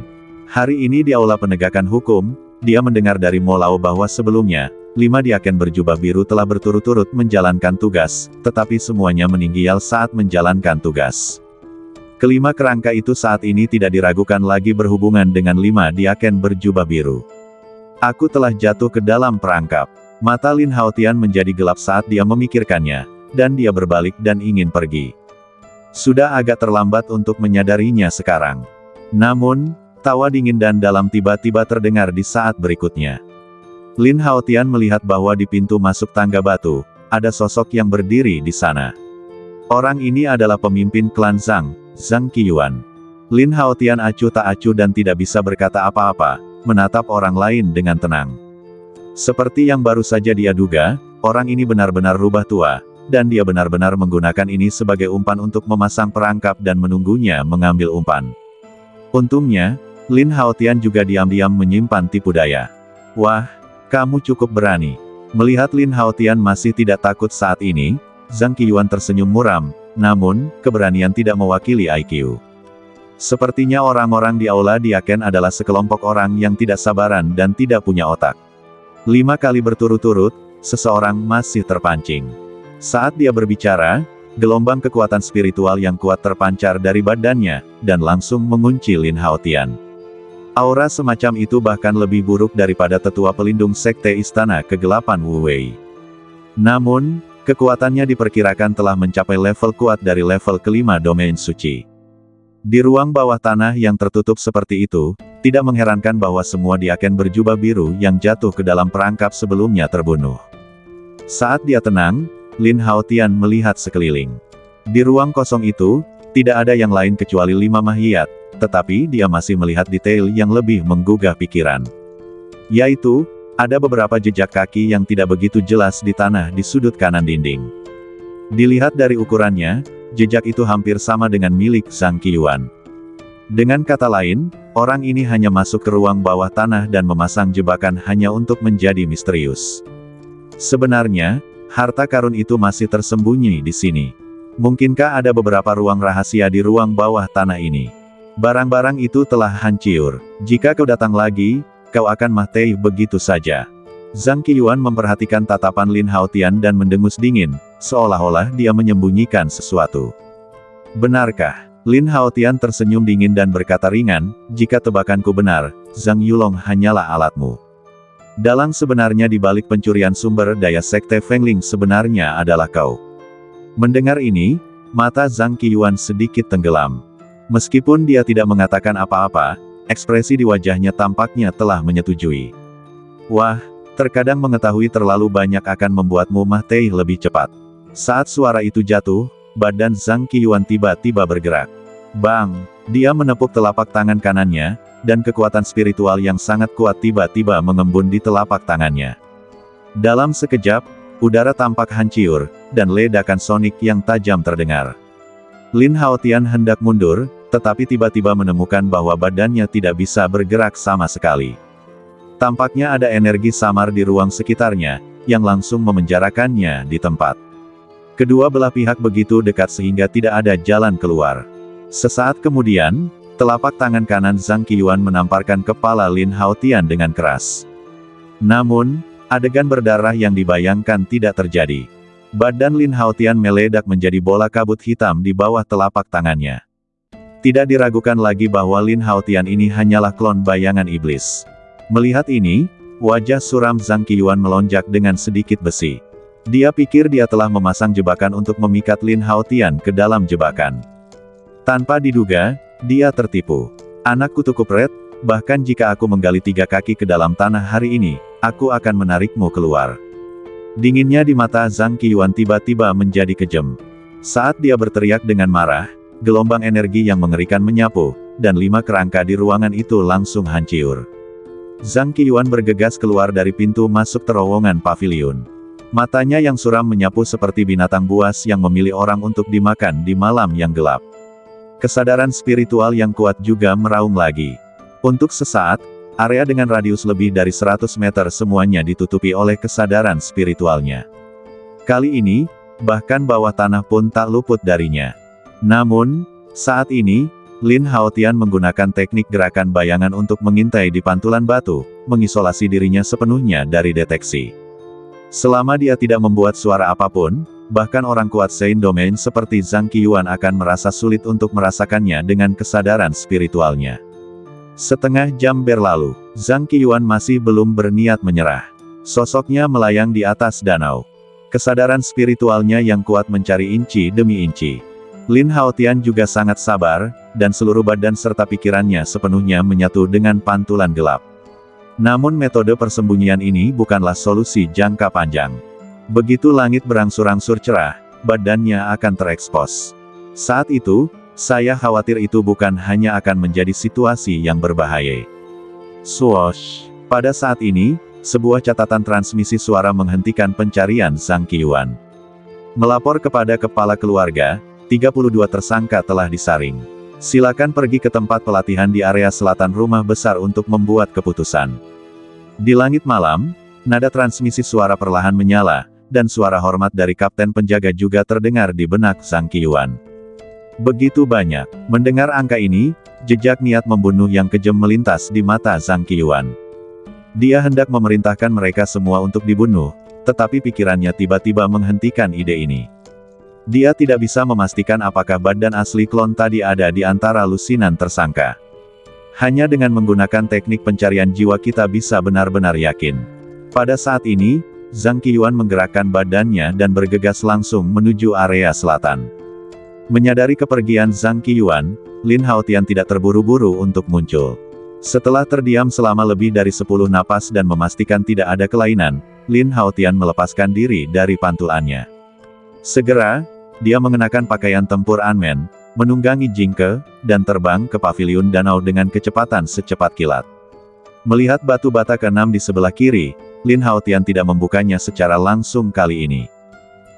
Hari ini di Aula Penegakan Hukum, dia mendengar dari Mo Lao bahwa sebelumnya, 5 diaken berjubah biru telah berturut-turut menjalankan tugas, tetapi semuanya meninggal saat menjalankan tugas. Kelima kerangka itu saat ini tidak diragukan lagi berhubungan dengan 5 diaken berjubah biru. Aku telah jatuh ke dalam perangkap. Mata Lin Haotian menjadi gelap saat dia memikirkannya, dan dia berbalik dan ingin pergi. Sudah agak terlambat untuk menyadarinya sekarang. Namun, tawa dingin dan dalam tiba-tiba terdengar di saat berikutnya. Lin Haotian melihat bahwa di pintu masuk tangga batu, ada sosok yang berdiri di sana. Orang ini adalah pemimpin klan Zhang, Zhang Qiyuan. Lin Haotian acuh tak acuh dan tidak bisa berkata apa-apa, menatap orang lain dengan tenang. Seperti yang baru saja dia duga, orang ini benar-benar rubah tua, dan dia benar-benar menggunakan ini sebagai umpan untuk memasang perangkap dan menunggunya mengambil umpan. Untungnya, Lin Haotian juga diam-diam menyimpan tipu daya. Wah, kamu cukup berani. Melihat Lin Haotian masih tidak takut saat ini, Zhang Qiyuan tersenyum muram, namun, keberanian tidak mewakili IQ. Sepertinya orang-orang di aula Diaken adalah sekelompok orang yang tidak sabaran dan tidak punya otak. 5 kali berturut-turut, seseorang masih terpancing. Saat dia berbicara, gelombang kekuatan spiritual yang kuat terpancar dari badannya, dan langsung mengunci Lin Haotian. Aura semacam itu bahkan lebih buruk daripada tetua pelindung Sekte Istana Kegelapan Wu Wei. Namun, kekuatannya diperkirakan telah mencapai level kuat dari level kelima domain suci. Di ruang bawah tanah yang tertutup seperti itu, tidak mengherankan bahwa semua Diaken berjubah biru yang jatuh ke dalam perangkap sebelumnya terbunuh. Saat dia tenang, Lin Haotian melihat sekeliling. Di ruang kosong itu, tidak ada yang lain kecuali 5 mahiyat, tetapi dia masih melihat detail yang lebih menggugah pikiran. Yaitu, ada beberapa jejak kaki yang tidak begitu jelas di tanah di sudut kanan dinding. Dilihat dari ukurannya, jejak itu hampir sama dengan milik Zhang Qiyuan. Dengan kata lain, orang ini hanya masuk ke ruang bawah tanah dan memasang jebakan hanya untuk menjadi misterius. Sebenarnya, harta karun itu masih tersembunyi di sini. Mungkinkah ada beberapa ruang rahasia di ruang bawah tanah ini? Barang-barang itu telah hancur. Jika kau datang lagi, kau akan mati begitu saja. Zhang Qiyuan memperhatikan tatapan Lin Haotian dan mendengus dingin, seolah-olah dia menyembunyikan sesuatu. Benarkah? Lin Haotian tersenyum dingin dan berkata ringan, jika tebakanku benar, Zhang Yulong hanyalah alatmu. Dalang sebenarnya di balik pencurian sumber daya Sekte Fengling sebenarnya adalah kau. Mendengar ini, mata Zhang Qiyuan sedikit tenggelam. Meskipun dia tidak mengatakan apa-apa, ekspresi di wajahnya tampaknya telah menyetujui. Wah, terkadang mengetahui terlalu banyak akan membuatmu mati lebih cepat. Saat suara itu jatuh, badan Zhang Qiyuan tiba-tiba bergerak. Bang! Dia menepuk telapak tangan kanannya, dan kekuatan spiritual yang sangat kuat tiba-tiba mengembun di telapak tangannya. Dalam sekejap, udara tampak hancur, dan ledakan sonik yang tajam terdengar. Lin Haotian hendak mundur, tetapi tiba-tiba menemukan bahwa badannya tidak bisa bergerak sama sekali. Tampaknya ada energi samar di ruang sekitarnya, yang langsung memenjarakannya di tempat. Kedua belah pihak begitu dekat sehingga tidak ada jalan keluar. Sesaat kemudian, telapak tangan kanan Zhang Qiyuan menamparkan kepala Lin Haotian dengan keras. Namun, adegan berdarah yang dibayangkan tidak terjadi. Badan Lin Haotian meledak menjadi bola kabut hitam di bawah telapak tangannya. Tidak diragukan lagi bahwa Lin Haotian ini hanyalah klon bayangan iblis. Melihat ini, wajah suram Zhang Qiyuan melonjak dengan sedikit besi. Dia pikir dia telah memasang jebakan untuk memikat Lin Haotian ke dalam jebakan. Tanpa diduga, dia tertipu. Anak kutu kupret, bahkan jika aku menggali 3 kaki ke dalam tanah hari ini, aku akan menarikmu keluar. Dinginnya di mata Zhang Qiyuan tiba-tiba menjadi kejam. Saat dia berteriak dengan marah, gelombang energi yang mengerikan menyapu, dan 5 kerangka di ruangan itu langsung hancur. Zhang Qiyuan bergegas keluar dari pintu masuk terowongan paviliun. Matanya yang suram menyapu seperti binatang buas yang memilih orang untuk dimakan di malam yang gelap. Kesadaran spiritual yang kuat juga meraung lagi. Untuk sesaat, area dengan radius lebih dari 100 meter semuanya ditutupi oleh kesadaran spiritualnya. Kali ini, bahkan bawah tanah pun tak luput darinya. Namun, saat ini, Lin Haotian menggunakan teknik gerakan bayangan untuk mengintai di pantulan batu, mengisolasi dirinya sepenuhnya dari deteksi. Selama dia tidak membuat suara apapun, bahkan orang kuat Sein Domain seperti Zhang Qiyuan akan merasa sulit untuk merasakannya dengan kesadaran spiritualnya. Setengah jam berlalu, Zhang Qiyuan masih belum berniat menyerah. Sosoknya melayang di atas danau. Kesadaran spiritualnya yang kuat mencari inci demi inci. Lin Haotian juga sangat sabar, dan seluruh badan serta pikirannya sepenuhnya menyatu dengan pantulan gelap. Namun metode persembunyian ini bukanlah solusi jangka panjang. Begitu langit berangsur-angsur cerah, badannya akan terekspos. Saat itu, saya khawatir itu bukan hanya akan menjadi situasi yang berbahaya. Swoosh! Pada saat ini, sebuah catatan transmisi suara menghentikan pencarian Zhang Qiyuan. Melapor kepada kepala keluarga, 32 tersangka telah disaring. Silakan pergi ke tempat pelatihan di area selatan rumah besar untuk membuat keputusan. Di langit malam, nada transmisi suara perlahan menyala, dan suara hormat dari kapten penjaga juga terdengar di benak Zhang Qiuan. Begitu banyak. Mendengar angka ini, jejak niat membunuh yang kejam melintas di mata Zhang Qiuan. Dia hendak memerintahkan mereka semua untuk dibunuh, tetapi pikirannya tiba-tiba menghentikan ide ini. Dia tidak bisa memastikan apakah badan asli klon tadi ada di antara lusinan tersangka. Hanya dengan menggunakan teknik pencarian jiwa kita bisa benar-benar yakin. Pada saat ini, Zhang Qiuan menggerakkan badannya dan bergegas langsung menuju area selatan. Menyadari kepergian Zhang Qiuan, Lin Haotian tidak terburu-buru untuk muncul. Setelah terdiam selama lebih dari 10 napas dan memastikan tidak ada kelainan, Lin Haotian melepaskan diri dari pantulannya. Segera, dia mengenakan pakaian tempur Anmen, menunggangi Jingke, dan terbang ke paviliun danau dengan kecepatan secepat kilat. Melihat batu bata ke-6 di sebelah kiri, Lin Haotian tidak membukanya secara langsung kali ini.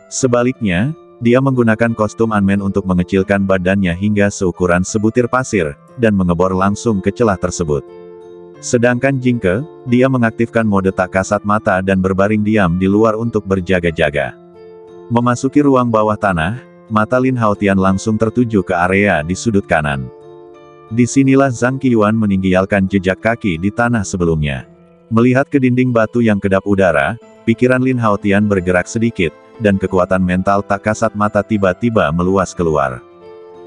Sebaliknya, dia menggunakan kostum Anmen untuk mengecilkan badannya hingga seukuran sebutir pasir, dan mengebor langsung ke celah tersebut. Sedangkan Jingke, dia mengaktifkan mode tak kasat mata dan berbaring diam di luar untuk berjaga-jaga. Memasuki ruang bawah tanah, mata Lin Haotian langsung tertuju ke area di sudut kanan. Disinilah Zhang Qiuan meninggalkan jejak kaki di tanah sebelumnya. Melihat ke dinding batu yang kedap udara, pikiran Lin Haotian bergerak sedikit, dan kekuatan mental tak kasat mata tiba-tiba meluas keluar.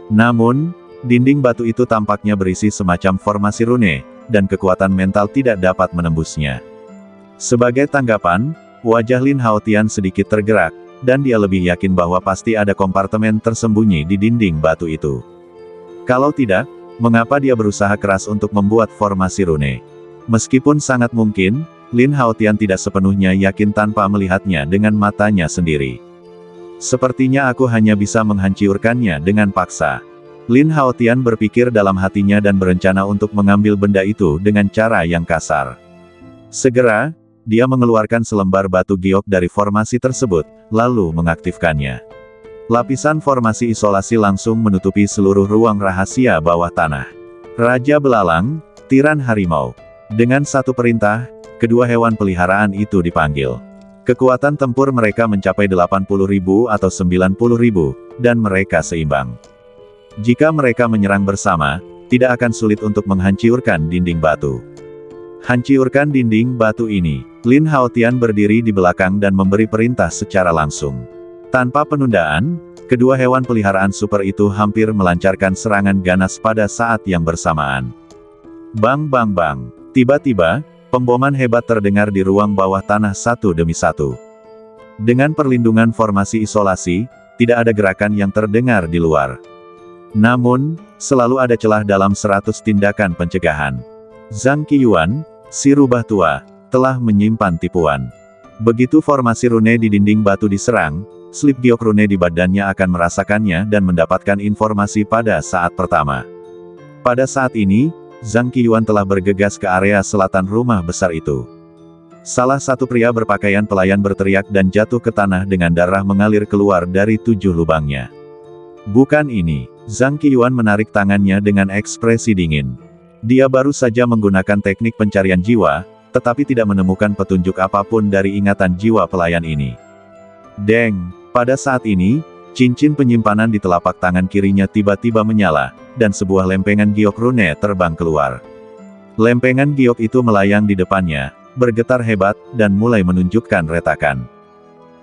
Namun, dinding batu itu tampaknya berisi semacam formasi rune, dan kekuatan mental tidak dapat menembusnya. Sebagai tanggapan, wajah Lin Haotian sedikit tergerak, dan dia lebih yakin bahwa pasti ada kompartemen tersembunyi di dinding batu itu. Kalau tidak, mengapa dia berusaha keras untuk membuat formasi rune? Meskipun sangat mungkin, Lin Haotian tidak sepenuhnya yakin tanpa melihatnya dengan matanya sendiri. Sepertinya aku hanya bisa menghancurkannya dengan paksa. Lin Haotian berpikir dalam hatinya dan berencana untuk mengambil benda itu dengan cara yang kasar. Segera, dia mengeluarkan selembar batu giok dari formasi tersebut, lalu mengaktifkannya. Lapisan formasi isolasi langsung menutupi seluruh ruang rahasia bawah tanah. Raja Belalang, Tiran Harimau. Dengan satu perintah, kedua hewan peliharaan itu dipanggil. Kekuatan tempur mereka mencapai 80.000 atau 90.000, dan mereka seimbang. Jika mereka menyerang bersama, tidak akan sulit untuk menghancurkan dinding batu. Hancurkan dinding batu ini. Lin Haotian berdiri di belakang dan memberi perintah secara langsung. Tanpa penundaan, kedua hewan peliharaan super itu hampir melancarkan serangan ganas pada saat yang bersamaan. Bang bang bang. Tiba-tiba, pemboman hebat terdengar di ruang bawah tanah satu demi satu. Dengan perlindungan formasi isolasi, tidak ada gerakan yang terdengar di luar. Namun, selalu ada celah dalam 100 tindakan pencegahan. Zhang Qiuan, si rubah tua, telah menyimpan tipuan. Begitu formasi rune di dinding batu diserang, slip giok rune di badannya akan merasakannya dan mendapatkan informasi pada saat pertama. Pada saat ini, Zhang Qiuan telah bergegas ke area selatan rumah besar itu. Salah satu pria berpakaian pelayan berteriak dan jatuh ke tanah dengan darah mengalir keluar dari 7 lubangnya. Bukan ini. Zhang Qiuan menarik tangannya dengan ekspresi dingin. Dia baru saja menggunakan teknik pencarian jiwa, tetapi tidak menemukan petunjuk apapun dari ingatan jiwa pelayan ini. Deng! Pada saat ini, cincin penyimpanan di telapak tangan kirinya tiba-tiba menyala, dan sebuah lempengan giok rune terbang keluar. Lempengan giok itu melayang di depannya, bergetar hebat, dan mulai menunjukkan retakan.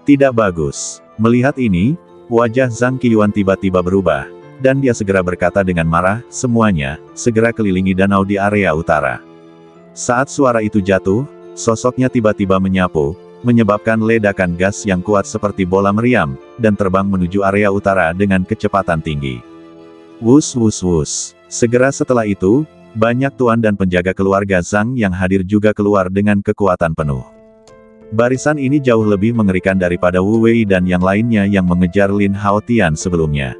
Tidak bagus. Melihat ini, wajah Zhang Qiuan tiba-tiba berubah, dan dia segera berkata dengan marah, semuanya, segera kelilingi danau di area utara. Saat suara itu jatuh, sosoknya tiba-tiba menyapu, menyebabkan ledakan gas yang kuat seperti bola meriam, dan terbang menuju area utara dengan kecepatan tinggi. Wus wus wus. Segera setelah itu, banyak tuan dan penjaga keluarga Zhang yang hadir juga keluar dengan kekuatan penuh. Barisan ini jauh lebih mengerikan daripada Wu Wei dan yang lainnya yang mengejar Lin Haotian sebelumnya.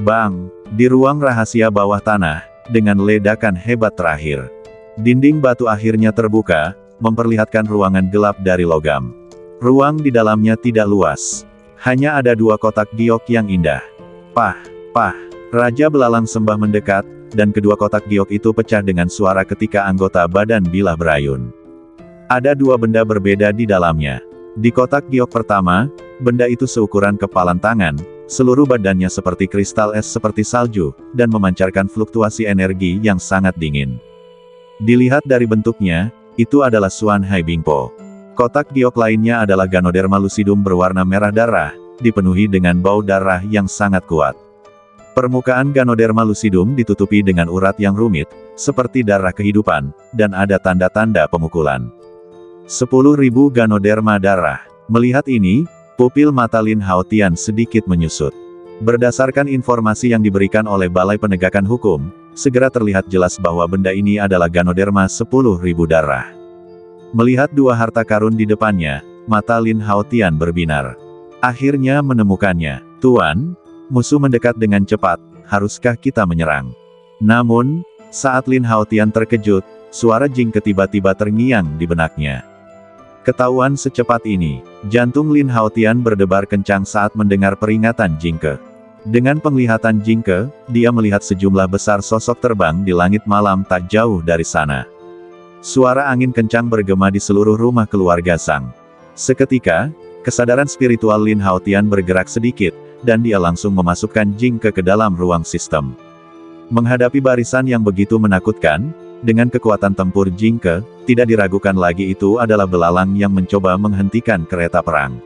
Bang! Di ruang rahasia bawah tanah, dengan ledakan hebat terakhir. Dinding batu akhirnya terbuka, memperlihatkan ruangan gelap dari logam. Ruang di dalamnya tidak luas. Hanya ada 2 kotak giok yang indah. Pah, pah. Raja belalang sembah mendekat, dan kedua kotak giok itu pecah dengan suara ketika anggota badan bilah berayun. Ada 2 benda berbeda di dalamnya. Di kotak giok pertama, benda itu seukuran kepalan tangan, seluruh badannya seperti kristal es seperti salju, dan memancarkan fluktuasi energi yang sangat dingin. Dilihat dari bentuknya, itu adalah Xuan Hai Bingpo. Kotak giok lainnya adalah Ganoderma lucidum berwarna merah darah, dipenuhi dengan bau darah yang sangat kuat. Permukaan Ganoderma lucidum ditutupi dengan urat yang rumit, seperti darah kehidupan, dan ada tanda-tanda pemukulan. 10.000 Ganoderma darah. Melihat ini, pupil mata Lin Haotian sedikit menyusut. Berdasarkan informasi yang diberikan oleh Balai Penegakan Hukum, segera terlihat jelas bahwa benda ini adalah Ganoderma 10.000 darah. Melihat 2 harta karun di depannya, mata Lin Haotian berbinar. Akhirnya menemukannya. Tuan, musuh mendekat dengan cepat, haruskah kita menyerang? Namun, saat Lin Haotian terkejut, suara Jingke tiba-tiba terngiang di benaknya. Ketahuan secepat ini, jantung Lin Haotian berdebar kencang saat mendengar peringatan Jingke. Dengan penglihatan Jingke, dia melihat sejumlah besar sosok terbang di langit malam tak jauh dari sana. Suara angin kencang bergema di seluruh rumah keluarga Zhang. Seketika, kesadaran spiritual Lin Haotian bergerak sedikit, dan dia langsung memasukkan Jingke ke dalam ruang sistem. Menghadapi barisan yang begitu menakutkan, dengan kekuatan tempur Jingke, tidak diragukan lagi itu adalah belalang yang mencoba menghentikan kereta perang.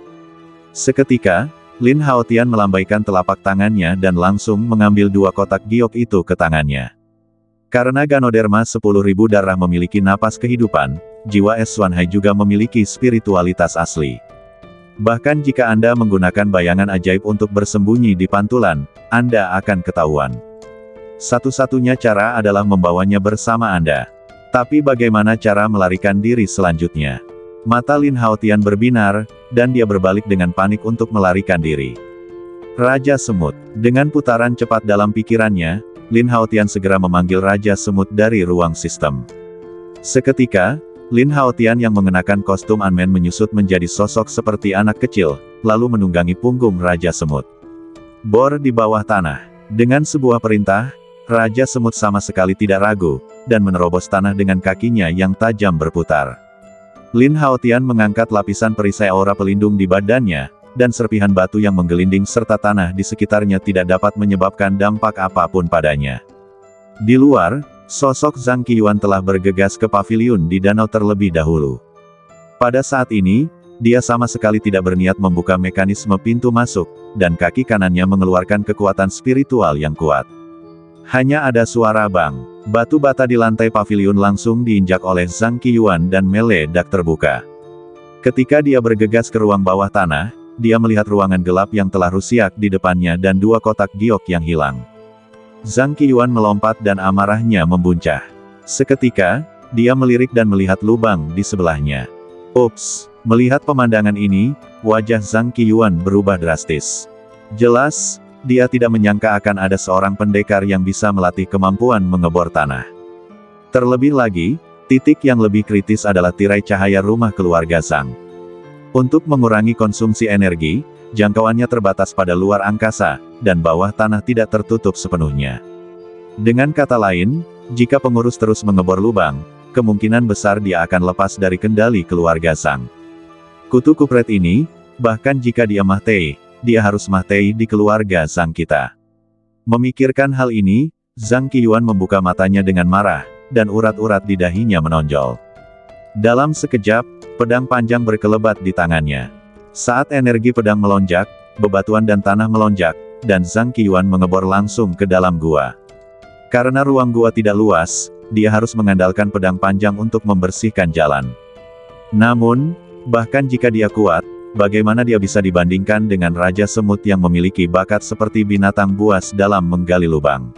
Seketika, Lin Haotian melambaikan telapak tangannya dan langsung mengambil 2 kotak giok itu ke tangannya. Karena Ganoderma 10.000 darah memiliki napas kehidupan, jiwa es Xuan Hai juga memiliki spiritualitas asli. Bahkan jika Anda menggunakan bayangan ajaib untuk bersembunyi di pantulan, Anda akan ketahuan. Satu-satunya cara adalah membawanya bersama Anda. Tapi bagaimana cara melarikan diri selanjutnya? Mata Lin Haotian berbinar, dan dia berbalik dengan panik untuk melarikan diri. Raja Semut. Dengan putaran cepat dalam pikirannya, Lin Haotian segera memanggil Raja Semut dari ruang sistem. Seketika, Lin Haotian yang mengenakan kostum Unman menyusut menjadi sosok seperti anak kecil, lalu menunggangi punggung Raja Semut. Bor di bawah tanah. Dengan sebuah perintah, Raja Semut sama sekali tidak ragu, dan menerobos tanah dengan kakinya yang tajam berputar. Lin Haotian mengangkat lapisan perisai aura pelindung di badannya, dan serpihan batu yang menggelinding serta tanah di sekitarnya tidak dapat menyebabkan dampak apapun padanya. Di luar, sosok Zhang Qiyuan telah bergegas ke paviliun di danau terlebih dahulu. Pada saat ini, dia sama sekali tidak berniat membuka mekanisme pintu masuk, dan kaki kanannya mengeluarkan kekuatan spiritual yang kuat. Hanya ada suara bang. Batu bata di lantai paviliun langsung diinjak oleh Zhang Qiyuan dan meledak terbuka. Ketika dia bergegas ke ruang bawah tanah, dia melihat ruangan gelap yang telah rusiak di depannya dan 2 kotak giok yang hilang. Zhang Qiyuan melompat dan amarahnya membuncah. Seketika, dia melirik dan melihat lubang di sebelahnya. Ups! Melihat pemandangan ini, wajah Zhang Qiyuan berubah drastis. Jelas, dia tidak menyangka akan ada seorang pendekar yang bisa melatih kemampuan mengebor tanah. Terlebih lagi, titik yang lebih kritis adalah tirai cahaya rumah keluarga Zhang. Untuk mengurangi konsumsi energi, jangkauannya terbatas pada luar angkasa, dan bawah tanah tidak tertutup sepenuhnya. Dengan kata lain, jika pengurus terus mengebor lubang, kemungkinan besar dia akan lepas dari kendali keluarga Zhang. Kutu kupret ini, bahkan jika dia Mahtei, dia harus Mahtei di keluarga Zhang kita. Memikirkan hal ini, Zhang Qiyuan membuka matanya dengan marah, dan urat-urat di dahinya menonjol. Dalam sekejap, pedang panjang berkelebat di tangannya. Saat energi pedang melonjak, bebatuan dan tanah melonjak, dan Zhang Qiyuan mengebor langsung ke dalam gua. Karena ruang gua tidak luas, dia harus mengandalkan pedang panjang untuk membersihkan jalan. Namun, bahkan jika dia kuat, bagaimana dia bisa dibandingkan dengan Raja Semut yang memiliki bakat seperti binatang buas dalam menggali lubang?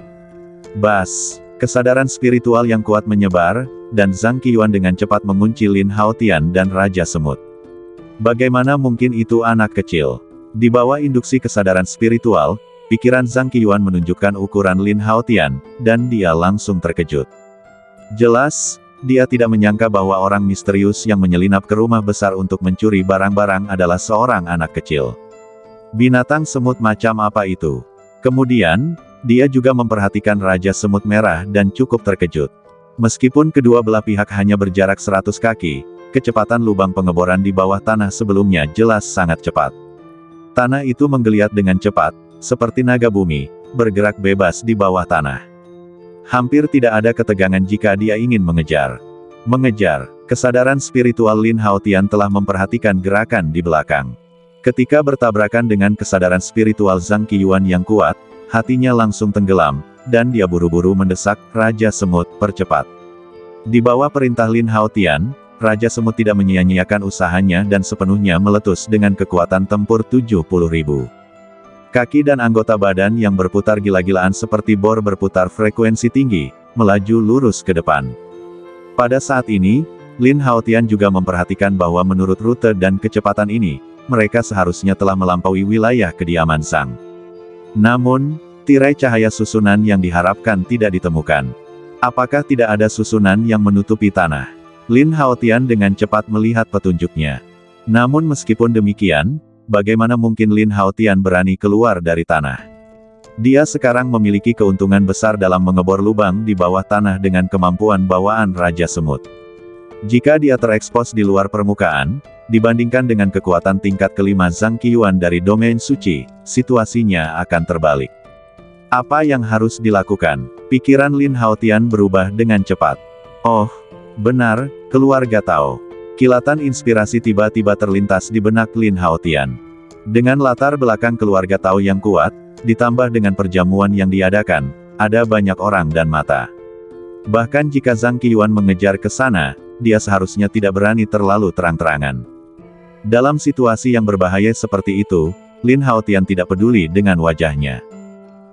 Bas! Kesadaran spiritual yang kuat menyebar, dan Zhang Qiyuan dengan cepat mengunci Lin Haotian dan Raja Semut. Bagaimana mungkin itu anak kecil? Di bawah induksi kesadaran spiritual, pikiran Zhang Qiyuan menunjukkan ukuran Lin Haotian, dan dia langsung terkejut. Jelas, dia tidak menyangka bahwa orang misterius yang menyelinap ke rumah besar untuk mencuri barang-barang adalah seorang anak kecil. Binatang semut macam apa itu? Kemudian, dia juga memperhatikan Raja Semut Merah dan cukup terkejut. Meskipun kedua belah pihak hanya berjarak 100 kaki, kecepatan lubang pengeboran di bawah tanah sebelumnya jelas sangat cepat. Tanah itu menggeliat dengan cepat, seperti naga bumi, bergerak bebas di bawah tanah. Hampir tidak ada ketegangan jika dia ingin mengejar. Kesadaran spiritual Lin Haotian telah memperhatikan gerakan di belakang. Ketika bertabrakan dengan kesadaran spiritual Zhang Qiyuan yang kuat, hatinya langsung tenggelam, dan dia buru-buru mendesak, Raja Semut, percepat. Di bawah perintah Lin Haotian, Raja Semut tidak menyia-nyiakan usahanya dan sepenuhnya meletus dengan kekuatan tempur 70.000. Kaki dan anggota badan yang berputar gila-gilaan seperti bor berputar frekuensi tinggi, melaju lurus ke depan. Pada saat ini, Lin Haotian juga memperhatikan bahwa menurut rute dan kecepatan ini, mereka seharusnya telah melampaui wilayah kediaman Zhang. Namun, tirai cahaya susunan yang diharapkan tidak ditemukan. Apakah tidak ada susunan yang menutupi tanah? Lin Haotian dengan cepat melihat petunjuknya. Namun meskipun demikian, bagaimana mungkin Lin Haotian berani keluar dari tanah? Dia sekarang memiliki keuntungan besar dalam mengebor lubang di bawah tanah dengan kemampuan bawaan Raja Semut. Jika dia terekspos di luar permukaan, dibandingkan dengan kekuatan tingkat kelima Zhang Qiyuan dari domain suci, situasinya akan terbalik. Apa yang harus dilakukan? Pikiran Lin Haotian berubah dengan cepat. Oh, benar, keluarga Tao. Kilatan inspirasi tiba-tiba terlintas di benak Lin Haotian. Dengan latar belakang keluarga Tao yang kuat, ditambah dengan perjamuan yang diadakan, ada banyak orang dan mata. Bahkan jika Zhang Qiyuan mengejar ke sana, dia seharusnya tidak berani terlalu terang-terangan. Dalam situasi yang berbahaya seperti itu, Lin Haotian tidak peduli dengan wajahnya.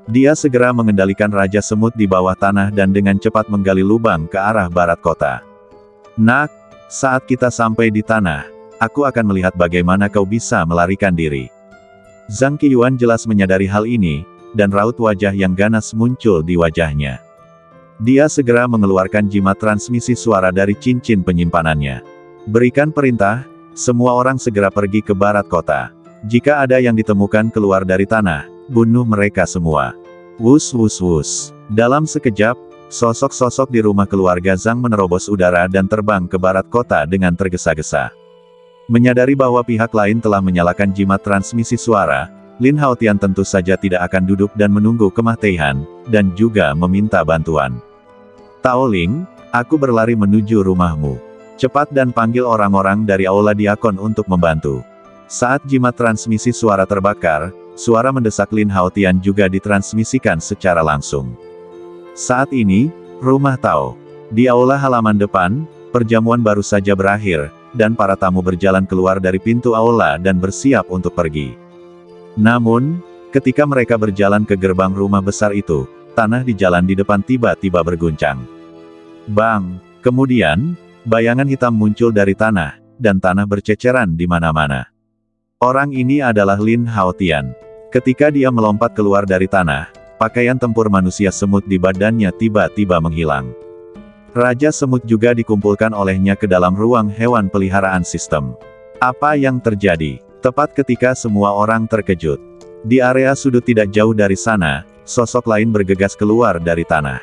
Dia segera mengendalikan Raja Semut di bawah tanah dan dengan cepat menggali lubang ke arah barat kota. Nak, saat kita sampai di tanah, aku akan melihat bagaimana kau bisa melarikan diri. Zhang Qiyuan jelas menyadari hal ini, dan raut wajah yang ganas muncul di wajahnya. Dia segera mengeluarkan jimat transmisi suara dari cincin penyimpanannya. Berikan perintah, semua orang segera pergi ke barat kota. Jika ada yang ditemukan keluar dari tanah, bunuh mereka semua. Wus wus wus. Dalam sekejap, sosok-sosok di rumah keluarga Zhang menerobos udara dan terbang ke barat kota dengan tergesa-gesa. Menyadari bahwa pihak lain telah menyalakan jimat transmisi suara, Lin Haotian tentu saja tidak akan duduk dan menunggu kematian, dan juga meminta bantuan. Tao Ling, aku berlari menuju rumahmu. Cepat dan panggil orang-orang dari Aula Diakon untuk membantu. Saat jimat transmisi suara terbakar, suara mendesak Lin Haotian juga ditransmisikan secara langsung. Saat ini, rumah Tao. Di aula halaman depan, perjamuan baru saja berakhir, dan para tamu berjalan keluar dari pintu aula dan bersiap untuk pergi. Namun, ketika mereka berjalan ke gerbang rumah besar itu, tanah di jalan di depan tiba-tiba berguncang. Bang! Kemudian, bayangan hitam muncul dari tanah, dan tanah berceceran di mana-mana. Orang ini adalah Lin Haotian. Ketika dia melompat keluar dari tanah, pakaian tempur manusia semut di badannya tiba-tiba menghilang. Raja Semut juga dikumpulkan olehnya ke dalam ruang hewan peliharaan sistem. Apa yang terjadi? Tepat ketika semua orang terkejut. Di area sudut tidak jauh dari sana, sosok lain bergegas keluar dari tanah.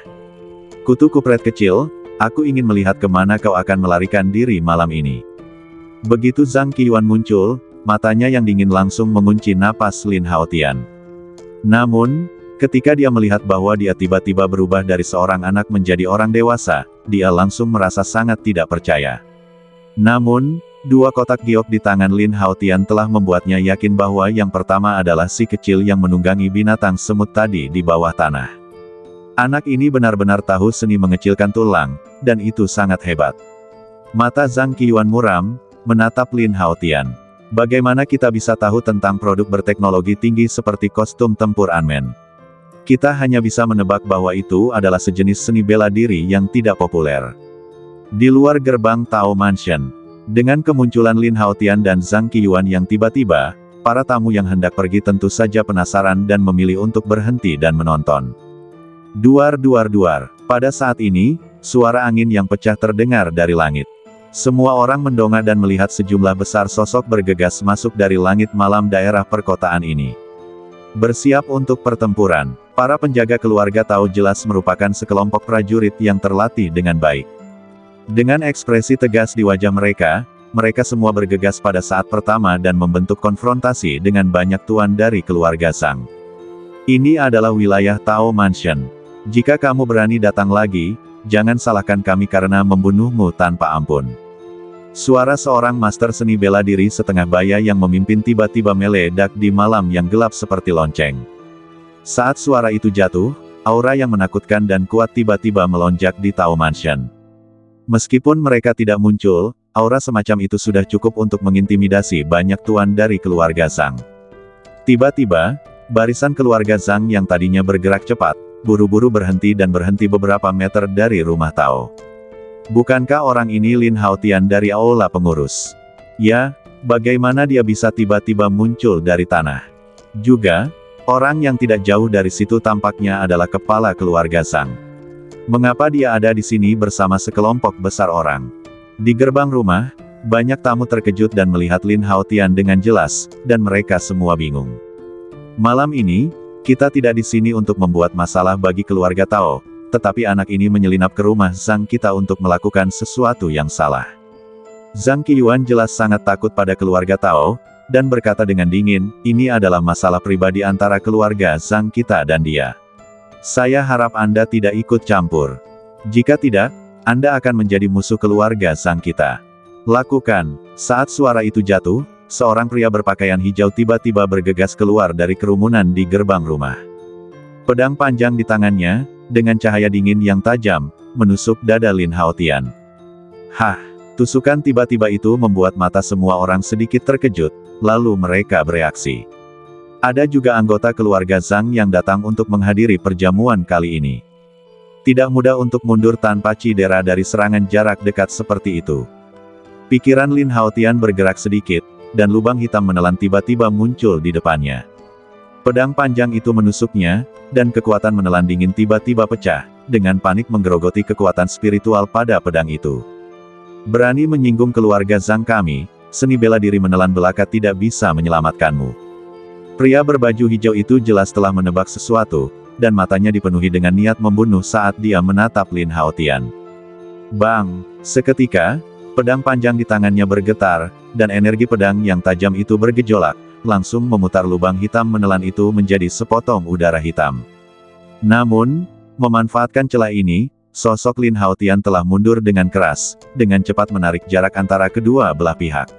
Kutu kupret kecil, aku ingin melihat kemana kau akan melarikan diri malam ini. Begitu Zhang Qiyuan muncul, matanya yang dingin langsung mengunci napas Lin Haotian. Namun, ketika dia melihat bahwa dia tiba-tiba berubah dari seorang anak menjadi orang dewasa, dia langsung merasa sangat tidak percaya. Namun, dua kotak giok di tangan Lin Haotian telah membuatnya yakin bahwa yang pertama adalah si kecil yang menunggangi binatang semut tadi di bawah tanah. Anak ini benar-benar tahu seni mengecilkan tulang, dan itu sangat hebat. Mata Zhang Qiyuan muram, menatap Lin Haotian. Bagaimana kita bisa tahu tentang produk berteknologi tinggi seperti kostum tempur Unmen? Kita hanya bisa menebak bahwa itu adalah sejenis seni bela diri yang tidak populer. Di luar gerbang Tao Mansion, dengan kemunculan Lin Haotian dan Zhang Qiyuan yang tiba-tiba, para tamu yang hendak pergi tentu saja penasaran dan memilih untuk berhenti dan menonton. Duar duar duar. Pada saat ini, suara angin yang pecah terdengar dari langit. Semua orang mendongak dan melihat sejumlah besar sosok bergegas masuk dari langit malam daerah perkotaan ini. Bersiap untuk pertempuran. Para penjaga keluarga Tao jelas merupakan sekelompok prajurit yang terlatih dengan baik. Dengan ekspresi tegas di wajah mereka, mereka semua bergegas pada saat pertama dan membentuk konfrontasi dengan banyak tuan dari keluarga Zhang. Ini adalah wilayah Tao Mansion. Jika kamu berani datang lagi, jangan salahkan kami karena membunuhmu tanpa ampun. Suara seorang master seni bela diri setengah baya yang memimpin tiba-tiba meledak di malam yang gelap seperti lonceng. Saat suara itu jatuh, aura yang menakutkan dan kuat tiba-tiba melonjak di Tao Mansion. Meskipun mereka tidak muncul, aura semacam itu sudah cukup untuk mengintimidasi banyak tuan dari keluarga Zhang. Tiba-tiba, barisan keluarga Zhang yang tadinya bergerak cepat, buru-buru berhenti dan berhenti beberapa meter dari rumah Tao. Bukankah orang ini Lin Haotian dari Aula Pengurus? Ya, bagaimana dia bisa tiba-tiba muncul dari tanah? Juga, orang yang tidak jauh dari situ tampaknya adalah kepala keluarga Zhang. Mengapa dia ada di sini bersama sekelompok besar orang? Di gerbang rumah, banyak tamu terkejut dan melihat Lin Haotian dengan jelas, dan mereka semua bingung. Malam ini, kita tidak di sini untuk membuat masalah bagi keluarga Tao, tetapi anak ini menyelinap ke rumah Zhang kita untuk melakukan sesuatu yang salah. Zhang Qiyuan jelas sangat takut pada keluarga Tao, dan berkata dengan dingin, ini adalah masalah pribadi antara keluarga Zhang kita dan dia. Saya harap Anda tidak ikut campur. Jika tidak, Anda akan menjadi musuh keluarga Zhang kita. Lakukan. Saat suara itu jatuh, seorang pria berpakaian hijau tiba-tiba bergegas keluar dari kerumunan di gerbang rumah. Pedang panjang di tangannya, dengan cahaya dingin yang tajam, menusuk dada Lin Haotian. Hah! Tusukan tiba-tiba itu membuat mata semua orang sedikit terkejut, lalu mereka bereaksi. Ada juga anggota keluarga Zhang yang datang untuk menghadiri perjamuan kali ini. Tidak mudah untuk mundur tanpa cedera dari serangan jarak dekat seperti itu. Pikiran Lin Haotian bergerak sedikit, dan lubang hitam menelan tiba-tiba muncul di depannya. Pedang panjang itu menusuknya, dan kekuatan menelan dingin tiba-tiba pecah, dengan panik menggerogoti kekuatan spiritual pada pedang itu. Berani menyinggung keluarga Zhang kami, seni bela diri menelan belaka tidak bisa menyelamatkanmu. Pria berbaju hijau itu jelas telah menebak sesuatu, dan matanya dipenuhi dengan niat membunuh saat dia menatap Lin Haotian. Bang! Seketika, pedang panjang di tangannya bergetar, dan energi pedang yang tajam itu bergejolak, langsung memutar lubang hitam menelan itu menjadi sepotong udara hitam. Namun, memanfaatkan celah ini, sosok Lin Haotian telah mundur dengan keras, dengan cepat menarik jarak antara kedua belah pihak.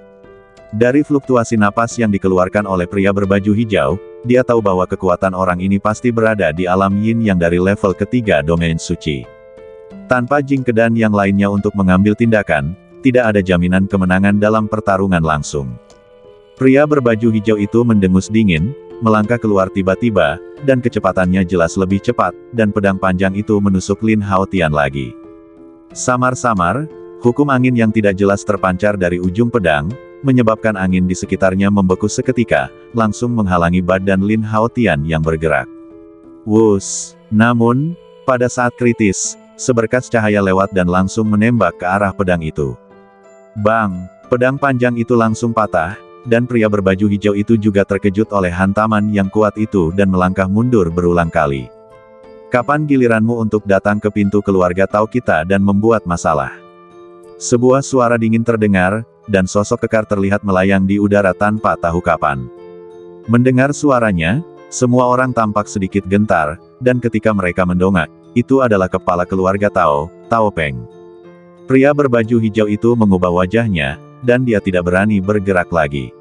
Dari fluktuasi napas yang dikeluarkan oleh pria berbaju hijau, dia tahu bahwa kekuatan orang ini pasti berada di alam yin yang dari level ketiga domain suci. Tanpa Jing Kedan yang lainnya untuk mengambil tindakan, tidak ada jaminan kemenangan dalam pertarungan langsung. Pria berbaju hijau itu mendengus dingin, melangkah keluar tiba-tiba, dan kecepatannya jelas lebih cepat, dan pedang panjang itu menusuk Lin Haotian lagi. Samar-samar, hukum angin yang tidak jelas terpancar dari ujung pedang, menyebabkan angin di sekitarnya membeku seketika, langsung menghalangi badan Lin Haotian yang bergerak. Wus! Namun, pada saat kritis, seberkas cahaya lewat dan langsung menembak ke arah pedang itu. Bang! Pedang panjang itu langsung patah, dan pria berbaju hijau itu juga terkejut oleh hantaman yang kuat itu dan melangkah mundur berulang kali. Kapan giliranmu untuk datang ke pintu keluarga Tao kita dan membuat masalah? Sebuah suara dingin terdengar, dan sosok kekar terlihat melayang di udara tanpa tahu kapan. Mendengar suaranya, semua orang tampak sedikit gentar, dan ketika mereka mendongak, itu adalah kepala keluarga Tao, Tao Peng. Pria berbaju hijau itu mengubah wajahnya, dan dia tidak berani bergerak lagi.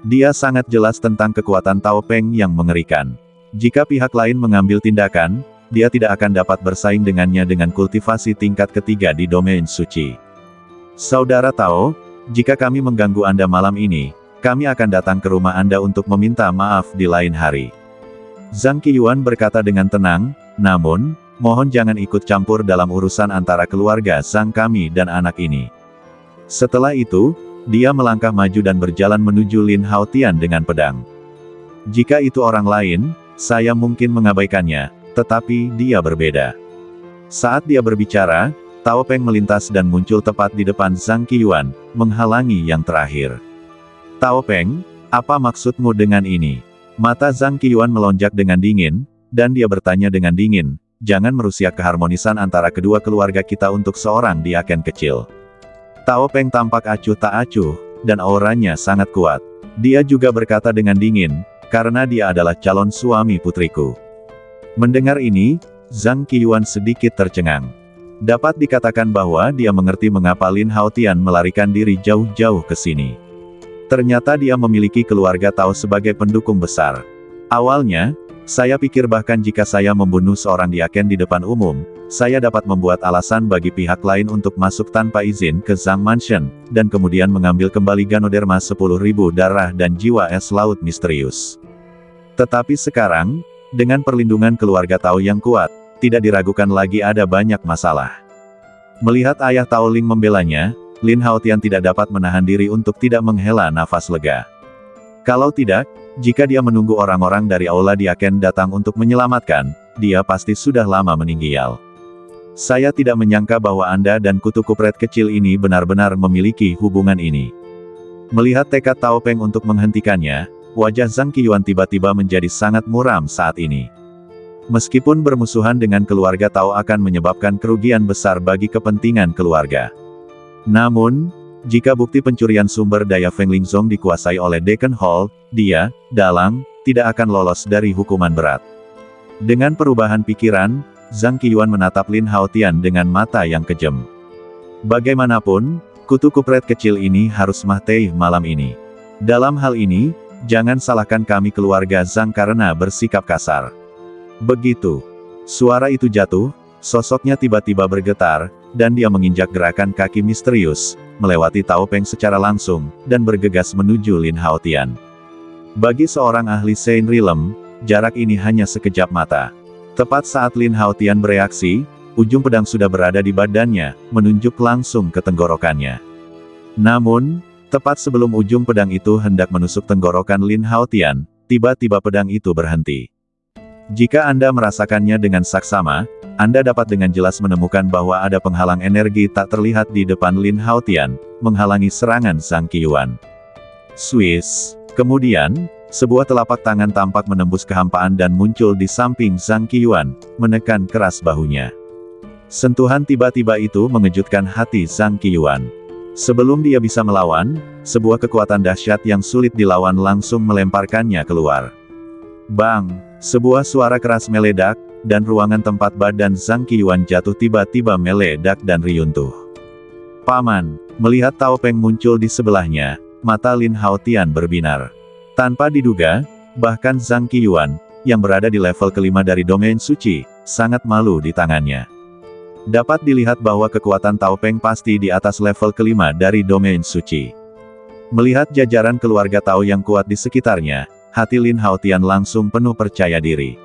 Dia sangat jelas tentang kekuatan Tao Peng yang mengerikan. Jika pihak lain mengambil tindakan, dia tidak akan dapat bersaing dengannya dengan kultivasi tingkat ketiga di domain suci. Saudara Tao, jika kami mengganggu Anda malam ini, kami akan datang ke rumah Anda untuk meminta maaf di lain hari. Zhang Qiyuan berkata dengan tenang, namun, mohon jangan ikut campur dalam urusan antara keluarga Zhang kami dan anak ini. Setelah itu, dia melangkah maju dan berjalan menuju Lin Haotian dengan pedang. Jika itu orang lain, saya mungkin mengabaikannya, tetapi dia berbeda. Saat dia berbicara, Tao Peng melintas dan muncul tepat di depan Zhang Qiyuan, menghalangi yang terakhir. Tao Peng, apa maksudmu dengan ini? Mata Zhang Qiyuan melonjak dengan dingin, dan dia bertanya dengan dingin, jangan merusak keharmonisan antara kedua keluarga kita untuk seorang diaken kecil. Tao Peng tampak acuh tak acuh, dan auranya sangat kuat. Dia juga berkata dengan dingin, karena dia adalah calon suami putriku. Mendengar ini, Zhang Qiyuan sedikit tercengang. Dapat dikatakan bahwa dia mengerti mengapa Lin Haotian melarikan diri jauh-jauh ke sini. Ternyata dia memiliki keluarga Tao sebagai pendukung besar. Awalnya, saya pikir bahkan jika saya membunuh seorang diaken di depan umum, saya dapat membuat alasan bagi pihak lain untuk masuk tanpa izin ke Zhang Mansion, dan kemudian mengambil kembali Ganoderma 10.000 darah dan jiwa es laut misterius. Tetapi sekarang, dengan perlindungan keluarga Tao yang kuat, tidak diragukan lagi ada banyak masalah. Melihat ayah Tao Ling membelanya, Lin Haotian tidak dapat menahan diri untuk tidak menghela nafas lega. Kalau tidak, jika dia menunggu orang-orang dari Aula Diaken datang untuk menyelamatkan, dia pasti sudah lama meninggal. Saya tidak menyangka bahwa Anda dan kutu kupret kecil ini benar-benar memiliki hubungan ini. Melihat tekad Tao Peng untuk menghentikannya, wajah Zhang Qiyuan tiba-tiba menjadi sangat muram saat ini. Meskipun bermusuhan dengan keluarga Tao akan menyebabkan kerugian besar bagi kepentingan keluarga. Namun, jika bukti pencurian sumber daya Feng Lingzong dikuasai oleh Deacon Hall, dia, Dalang, tidak akan lolos dari hukuman berat. Dengan perubahan pikiran, Zhang Qiyuan menatap Lin Haotian dengan mata yang kejam. Bagaimanapun, kutu kupret kecil ini harus mati malam ini. Dalam hal ini, jangan salahkan kami keluarga Zhang karena bersikap kasar. Begitu suara itu jatuh, sosoknya tiba-tiba bergetar, dan dia menginjak gerakan kaki misterius, melewati Tao Peng secara langsung, dan bergegas menuju Lin Haotian. Bagi seorang ahli Sein Rilem, jarak ini hanya sekejap mata. Tepat saat Lin Haotian bereaksi, ujung pedang sudah berada di badannya, menunjuk langsung ke tenggorokannya. Namun, tepat sebelum ujung pedang itu hendak menusuk tenggorokan Lin Haotian, tiba-tiba pedang itu berhenti. Jika Anda merasakannya dengan saksama, Anda dapat dengan jelas menemukan bahwa ada penghalang energi tak terlihat di depan Lin Haotian, menghalangi serangan Zhang Qiyuan. Swiss. Kemudian, sebuah telapak tangan tampak menembus kehampaan dan muncul di samping Zhang Qiyuan, menekan keras bahunya. Sentuhan tiba-tiba itu mengejutkan hati Zhang Qiyuan. Sebelum dia bisa melawan, sebuah kekuatan dahsyat yang sulit dilawan langsung melemparkannya keluar. Bang! Sebuah suara keras meledak, dan ruangan tempat badan Zhang Qiyuan jatuh tiba-tiba meledak dan riyuntuh. Paman, melihat Tao Peng muncul di sebelahnya, mata Lin Haotian berbinar. Tanpa diduga, bahkan Zhang Qiyuan, yang berada di level kelima dari domain suci, sangat malu di tangannya. Dapat dilihat bahwa kekuatan Tao Peng pasti di atas level kelima dari domain suci. Melihat jajaran keluarga Tao yang kuat di sekitarnya, hati Lin Haotian langsung penuh percaya diri.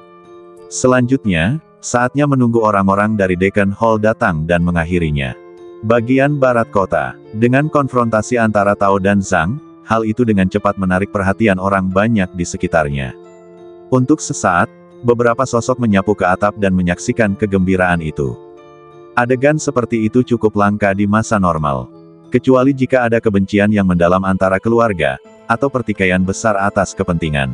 Selanjutnya, saatnya menunggu orang-orang dari Deacon Hall datang dan mengakhirinya. Bagian barat kota, dengan konfrontasi antara Tao dan Zhang, hal itu dengan cepat menarik perhatian orang banyak di sekitarnya. Untuk sesaat, beberapa sosok menyapu ke atap dan menyaksikan kegembiraan itu. Adegan seperti itu cukup langka di masa normal. Kecuali jika ada kebencian yang mendalam antara keluarga, atau pertikaian besar atas kepentingan.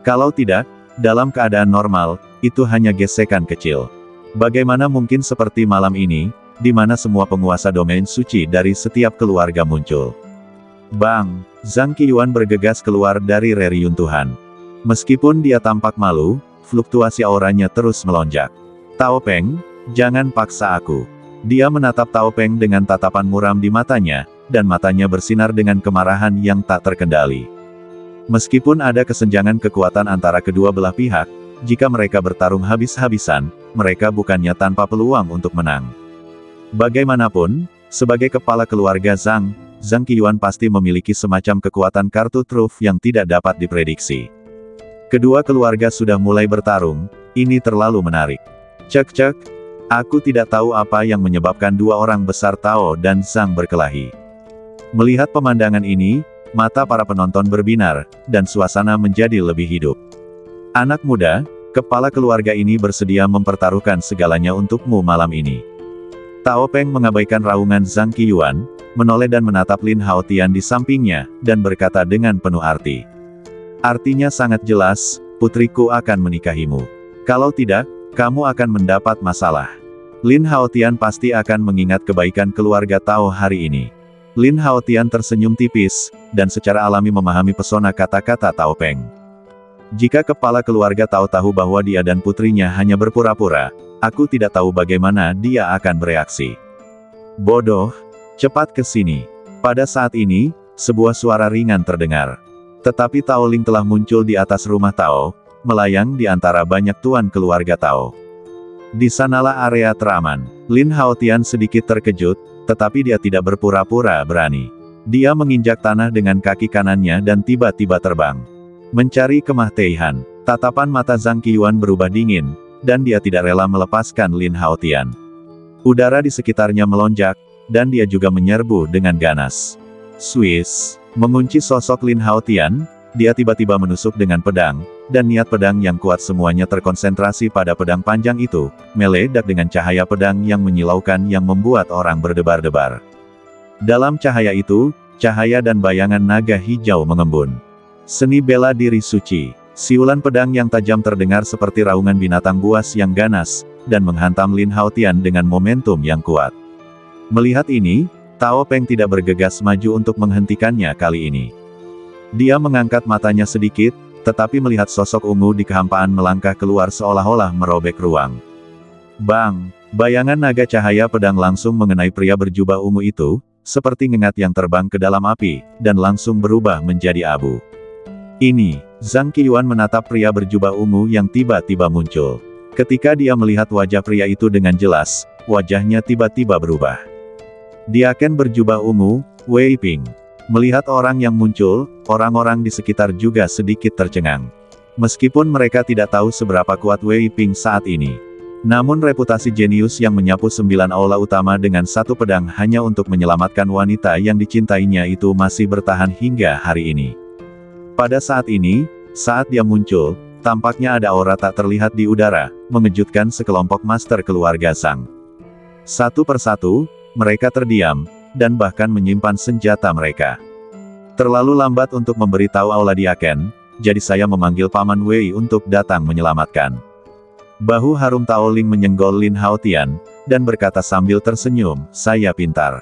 Kalau tidak, dalam keadaan normal, itu hanya gesekan kecil. Bagaimana mungkin seperti malam ini, di mana semua penguasa domain suci dari setiap keluarga muncul. Bang! Zhang Qiyuan bergegas keluar dari reruntuhan. Meskipun dia tampak malu, fluktuasi auranya terus melonjak. Tao Peng, jangan paksa aku. Dia menatap Tao Peng dengan tatapan muram di matanya, dan matanya bersinar dengan kemarahan yang tak terkendali. Meskipun ada kesenjangan kekuatan antara kedua belah pihak, jika mereka bertarung habis-habisan, mereka bukannya tanpa peluang untuk menang. Bagaimanapun, sebagai kepala keluarga Zhang Qiyuan pasti memiliki semacam kekuatan kartu truf yang tidak dapat diprediksi. Kedua keluarga sudah mulai bertarung, ini terlalu menarik. Cek, aku tidak tahu apa yang menyebabkan dua orang besar Tao dan Zhang berkelahi. Melihat pemandangan ini, mata para penonton berbinar, dan suasana menjadi lebih hidup. Anak muda, kepala keluarga ini bersedia mempertaruhkan segalanya untukmu malam ini. Tao Peng mengabaikan raungan Zhang Qiyuan, menoleh dan menatap Lin Haotian di sampingnya, dan berkata dengan penuh arti. Artinya sangat jelas, putriku akan menikahimu. Kalau tidak, kamu akan mendapat masalah. Lin Haotian pasti akan mengingat kebaikan keluarga Tao hari ini. Lin Haotian tersenyum tipis, dan secara alami memahami pesona kata-kata Tao Peng. Jika kepala keluarga Tao tahu bahwa dia dan putrinya hanya berpura-pura, aku tidak tahu bagaimana dia akan bereaksi. Bodoh, cepat ke sini. Pada saat ini, sebuah suara ringan terdengar. Tetapi Tao Ling telah muncul di atas rumah Tao, melayang di antara banyak tuan keluarga Tao. Di sanalah area teraman. Lin Haotian sedikit terkejut, tetapi dia tidak berpura-pura berani. Dia menginjak tanah dengan kaki kanannya dan tiba-tiba terbang. Mencari kemah Teihan. Tatapan mata Zhang Qiyuan berubah dingin, dan dia tidak rela melepaskan Lin Haotian. Udara di sekitarnya melonjak, dan dia juga menyerbu dengan ganas. Swiss, mengunci sosok Lin Haotian, dia tiba-tiba menusuk dengan pedang, dan niat pedang yang kuat semuanya terkonsentrasi pada pedang panjang itu, meledak dengan cahaya pedang yang menyilaukan yang membuat orang berdebar-debar. Dalam cahaya itu, cahaya dan bayangan naga hijau mengembun. Seni bela diri suci. Siulan pedang yang tajam terdengar seperti raungan binatang buas yang ganas, dan menghantam Lin Haotian dengan momentum yang kuat. Melihat ini, Tao Peng tidak bergegas maju untuk menghentikannya kali ini. Dia mengangkat matanya sedikit, tetapi melihat sosok ungu di kehampaan melangkah keluar seolah-olah merobek ruang. Bang! Bayangan naga cahaya pedang langsung mengenai pria berjubah ungu itu, seperti ngengat yang terbang ke dalam api, dan langsung berubah menjadi abu. Ini, Zhang Qiyuan menatap pria berjubah ungu yang tiba-tiba muncul. Ketika dia melihat wajah pria itu dengan jelas, wajahnya tiba-tiba berubah. Diaken berjubah ungu, Wei Ping. Melihat orang yang muncul, orang-orang di sekitar juga sedikit tercengang. Meskipun mereka tidak tahu seberapa kuat Wei Ping saat ini. Namun reputasi jenius yang menyapu 9 aula utama dengan satu pedang hanya untuk menyelamatkan wanita yang dicintainya itu masih bertahan hingga hari ini. Pada saat ini, saat dia muncul, tampaknya ada aura tak terlihat di udara, mengejutkan sekelompok master keluarga Zhang. Satu persatu, mereka terdiam, dan bahkan menyimpan senjata mereka. Terlalu lambat untuk memberitahu Aula Diaken, jadi saya memanggil Paman Wei untuk datang menyelamatkan. Bahu harum Tao Ling menyenggol Lin Haotian, dan berkata sambil tersenyum, saya pintar.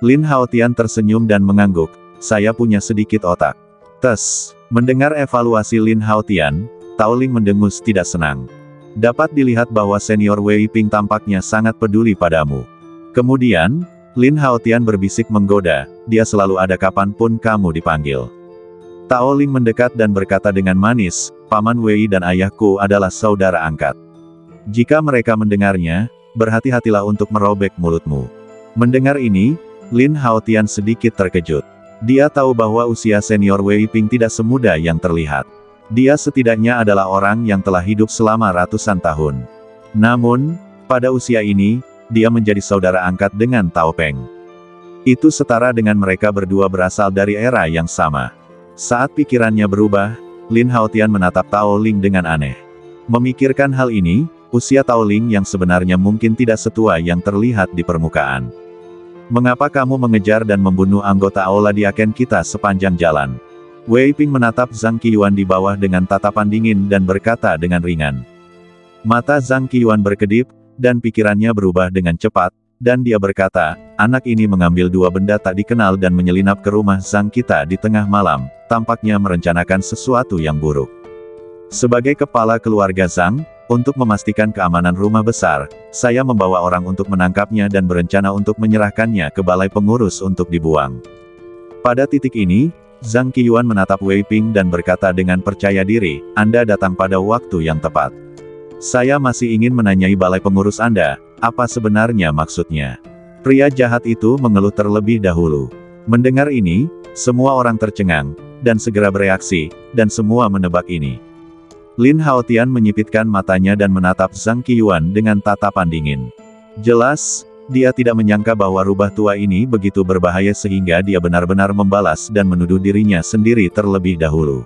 Lin Haotian tersenyum dan mengangguk, saya punya sedikit otak. Tes, mendengar evaluasi Lin Haotian, Tao Ling mendengus tidak senang. Dapat dilihat bahwa senior Wei Ping tampaknya sangat peduli padamu. Kemudian, Lin Haotian berbisik menggoda, dia selalu ada kapanpun kamu dipanggil. Tao Ling mendekat dan berkata dengan manis, Paman Wei dan ayahku adalah saudara angkat. Jika mereka mendengarnya, berhati-hatilah untuk merobek mulutmu. Mendengar ini, Lin Haotian sedikit terkejut. Dia tahu bahwa usia senior Wei Ping tidak semudah yang terlihat. Dia setidaknya adalah orang yang telah hidup selama ratusan tahun. Namun, pada usia ini, dia menjadi saudara angkat dengan Tao Peng. Itu setara dengan mereka berdua berasal dari era yang sama. Saat pikirannya berubah, Lin Haotian menatap Tao Ling dengan aneh. Memikirkan hal ini, usia Tao Ling yang sebenarnya mungkin tidak setua yang terlihat di permukaan. Mengapa kamu mengejar dan membunuh anggota Aula Diaken kita sepanjang jalan? Wei Ping menatap Zhang Qiyuan di bawah dengan tatapan dingin dan berkata dengan ringan. Mata Zhang Qiyuan berkedip, dan pikirannya berubah dengan cepat, dan dia berkata, anak ini mengambil dua benda tak dikenal dan menyelinap ke rumah Zhang kita di tengah malam, tampaknya merencanakan sesuatu yang buruk. Sebagai kepala keluarga Zhang, untuk memastikan keamanan rumah besar, saya membawa orang untuk menangkapnya dan berencana untuk menyerahkannya ke balai pengurus untuk dibuang. Pada titik ini, Zhang Qiyuan menatap Wei Ping dan berkata dengan percaya diri, Anda datang pada waktu yang tepat. Saya masih ingin menanyai balai pengurus Anda, apa sebenarnya maksudnya? Pria jahat itu mengeluh terlebih dahulu. Mendengar ini, semua orang tercengang, dan segera bereaksi, dan semua menebak ini. Lin Haotian menyipitkan matanya dan menatap Zhang Qiyuan dengan tatapan dingin. Jelas, dia tidak menyangka bahwa rubah tua ini begitu berbahaya sehingga dia benar-benar membalas dan menuduh dirinya sendiri terlebih dahulu.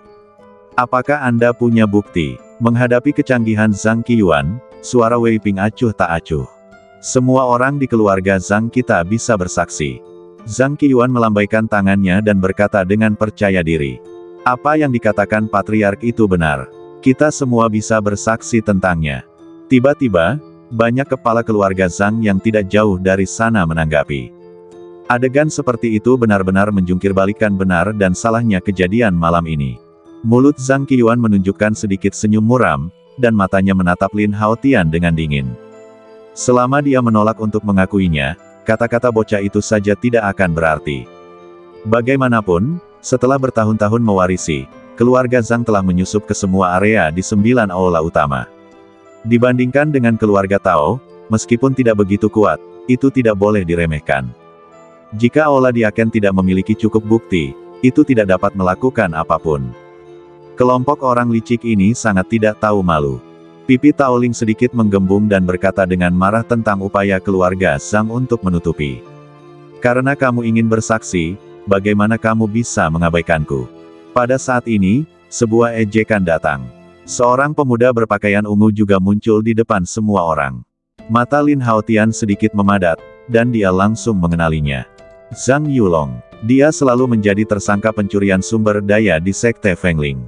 Apakah Anda punya bukti? Menghadapi kecanggihan Zhang Qiyuan, suara Wei Ping acuh tak acuh. Semua orang di keluarga Zhang kita bisa bersaksi. Zhang Qiuan melambaikan tangannya dan berkata dengan percaya diri. Apa yang dikatakan patriark itu benar. Kita semua bisa bersaksi tentangnya. Tiba-tiba, banyak kepala keluarga Zhang yang tidak jauh dari sana menanggapi. Adegan seperti itu benar-benar menjungkirbalikkan benar dan salahnya kejadian malam ini. Mulut Zhang Qiuan menunjukkan sedikit senyum muram, dan matanya menatap Lin Haotian dengan dingin. Selama dia menolak untuk mengakuinya, kata-kata bocah itu saja tidak akan berarti. Bagaimanapun, setelah bertahun-tahun mewarisi, keluarga Zhang telah menyusup ke semua area di 9 aula utama. Dibandingkan dengan keluarga Tao, meskipun tidak begitu kuat, itu tidak boleh diremehkan. Jika aula Diaken tidak memiliki cukup bukti, itu tidak dapat melakukan apapun. Kelompok orang licik ini sangat tidak tahu malu. Pipi Taoling sedikit menggembung dan berkata dengan marah tentang upaya keluarga Zhang untuk menutupi. Karena kamu ingin bersaksi, bagaimana kamu bisa mengabaikanku? Pada saat ini, sebuah ejekan datang. Seorang pemuda berpakaian ungu juga muncul di depan semua orang. Mata Lin Haotian sedikit memadat, dan dia langsung mengenalinya. Zhang Yulong. Dia selalu menjadi tersangka pencurian sumber daya di Sekte Fengling.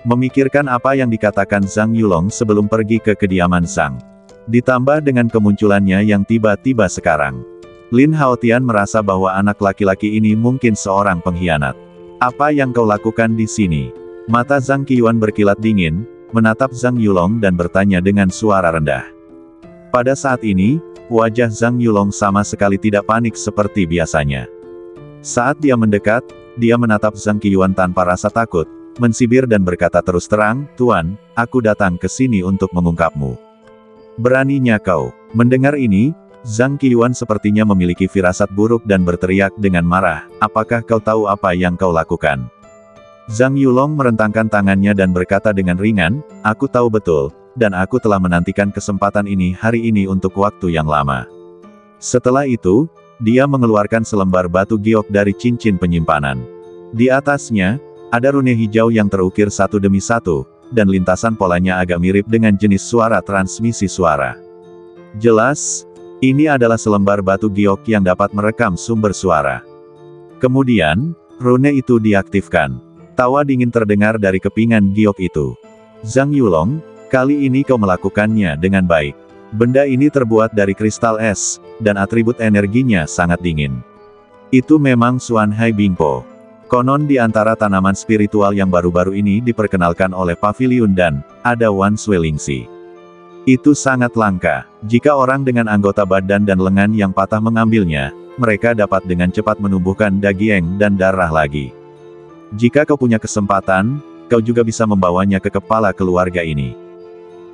Memikirkan apa yang dikatakan Zhang Yulong sebelum pergi ke kediaman Zhang. Ditambah dengan kemunculannya yang tiba-tiba sekarang. Lin Haotian merasa bahwa anak laki-laki ini mungkin seorang pengkhianat. Apa yang kau lakukan di sini? Mata Zhang Qiuan berkilat dingin, menatap Zhang Yulong dan bertanya dengan suara rendah. Pada saat ini, wajah Zhang Yulong sama sekali tidak panik seperti biasanya. Saat dia mendekat, dia menatap Zhang Qiuan tanpa rasa takut, mensibir dan berkata terus terang, Tuan, aku datang ke sini untuk mengungkapmu. Beraninya kau. Mendengar ini, Zhang Qiuan sepertinya memiliki firasat buruk dan berteriak dengan marah, apakah kau tahu apa yang kau lakukan? Zhang Yulong merentangkan tangannya dan berkata dengan ringan, aku tahu betul, dan aku telah menantikan kesempatan ini hari ini untuk waktu yang lama. Setelah itu, dia mengeluarkan selembar batu giok dari cincin penyimpanan. Di atasnya, ada rune hijau yang terukir satu demi satu, dan lintasan polanya agak mirip dengan jenis suara transmisi suara. Jelas, ini adalah selembar batu giok yang dapat merekam sumber suara. Kemudian, rune itu diaktifkan. Tawa dingin terdengar dari kepingan giok itu. Zhang Yulong, kali ini kau melakukannya dengan baik. Benda ini terbuat dari kristal es, dan atribut energinya sangat dingin. Itu memang Xuan Hai Bingpo. Konon di antara tanaman spiritual yang baru-baru ini diperkenalkan oleh Pavilion dan, ada Wan Suelingxi. Itu sangat langka. Jika orang dengan anggota badan dan lengan yang patah mengambilnya, mereka dapat dengan cepat menumbuhkan daging dan darah lagi. Jika kau punya kesempatan, kau juga bisa membawanya ke kepala keluarga ini.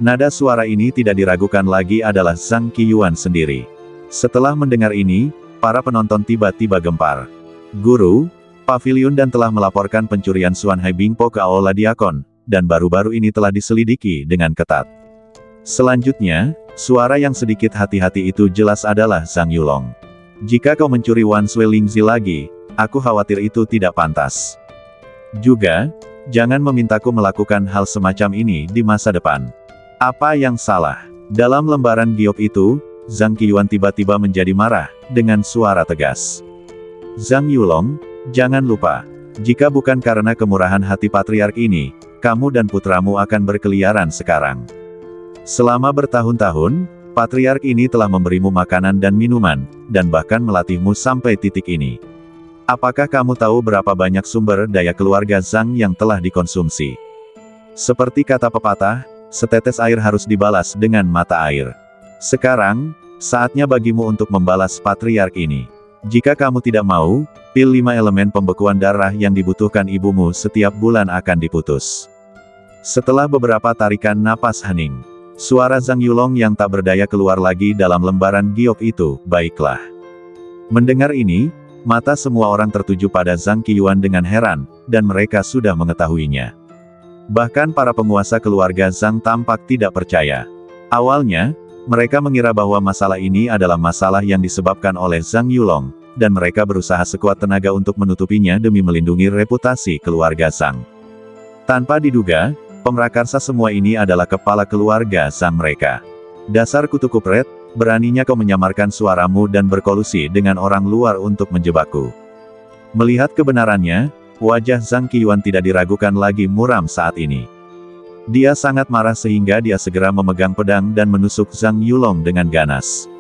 Nada suara ini tidak diragukan lagi adalah Zhang Qiuan sendiri. Setelah mendengar ini, para penonton tiba-tiba gempar. Guru, Pavilion dan telah melaporkan pencurian Xuan Hai Bingpo ke Aula Diakon, dan baru-baru ini telah diselidiki dengan ketat. Selanjutnya, suara yang sedikit hati-hati itu jelas adalah Zhang Yulong. Jika kau mencuri Wan Suelingxi lagi, aku khawatir itu tidak pantas. Juga, jangan memintaku melakukan hal semacam ini di masa depan. Apa yang salah? Dalam lembaran giok itu, Zhang Qiuan tiba-tiba menjadi marah, dengan suara tegas. Zhang Yulong, jangan lupa, jika bukan karena kemurahan hati patriark ini, kamu dan putramu akan berkeliaran sekarang. Selama bertahun-tahun, patriark ini telah memberimu makanan dan minuman, dan bahkan melatihmu sampai titik ini. Apakah kamu tahu berapa banyak sumber daya keluarga Zhang yang telah dikonsumsi? Seperti kata pepatah, setetes air harus dibalas dengan mata air. Sekarang, saatnya bagimu untuk membalas patriark ini. Jika kamu tidak mau, pil 5 elemen pembekuan darah yang dibutuhkan ibumu setiap bulan akan diputus. Setelah beberapa tarikan napas hening, suara Zhang Yulong yang tak berdaya keluar lagi dalam lembaran giok itu, baiklah. Mendengar ini, mata semua orang tertuju pada Zhang Qiuan dengan heran, dan mereka sudah mengetahuinya. Bahkan para penguasa keluarga Zhang tampak tidak percaya. Awalnya, mereka mengira bahwa masalah ini adalah masalah yang disebabkan oleh Zhang Yulong, dan mereka berusaha sekuat tenaga untuk menutupinya demi melindungi reputasi keluarga Zhang. Tanpa diduga, pemrakarsa semua ini adalah kepala keluarga Zhang mereka. Dasar kutu kupret, beraninya kau menyamarkan suaramu dan berkolusi dengan orang luar untuk menjebakku. Melihat kebenarannya, wajah Zhang Qiuan tidak diragukan lagi muram saat ini. Dia sangat marah sehingga dia segera memegang pedang dan menusuk Zhang Yulong dengan ganas.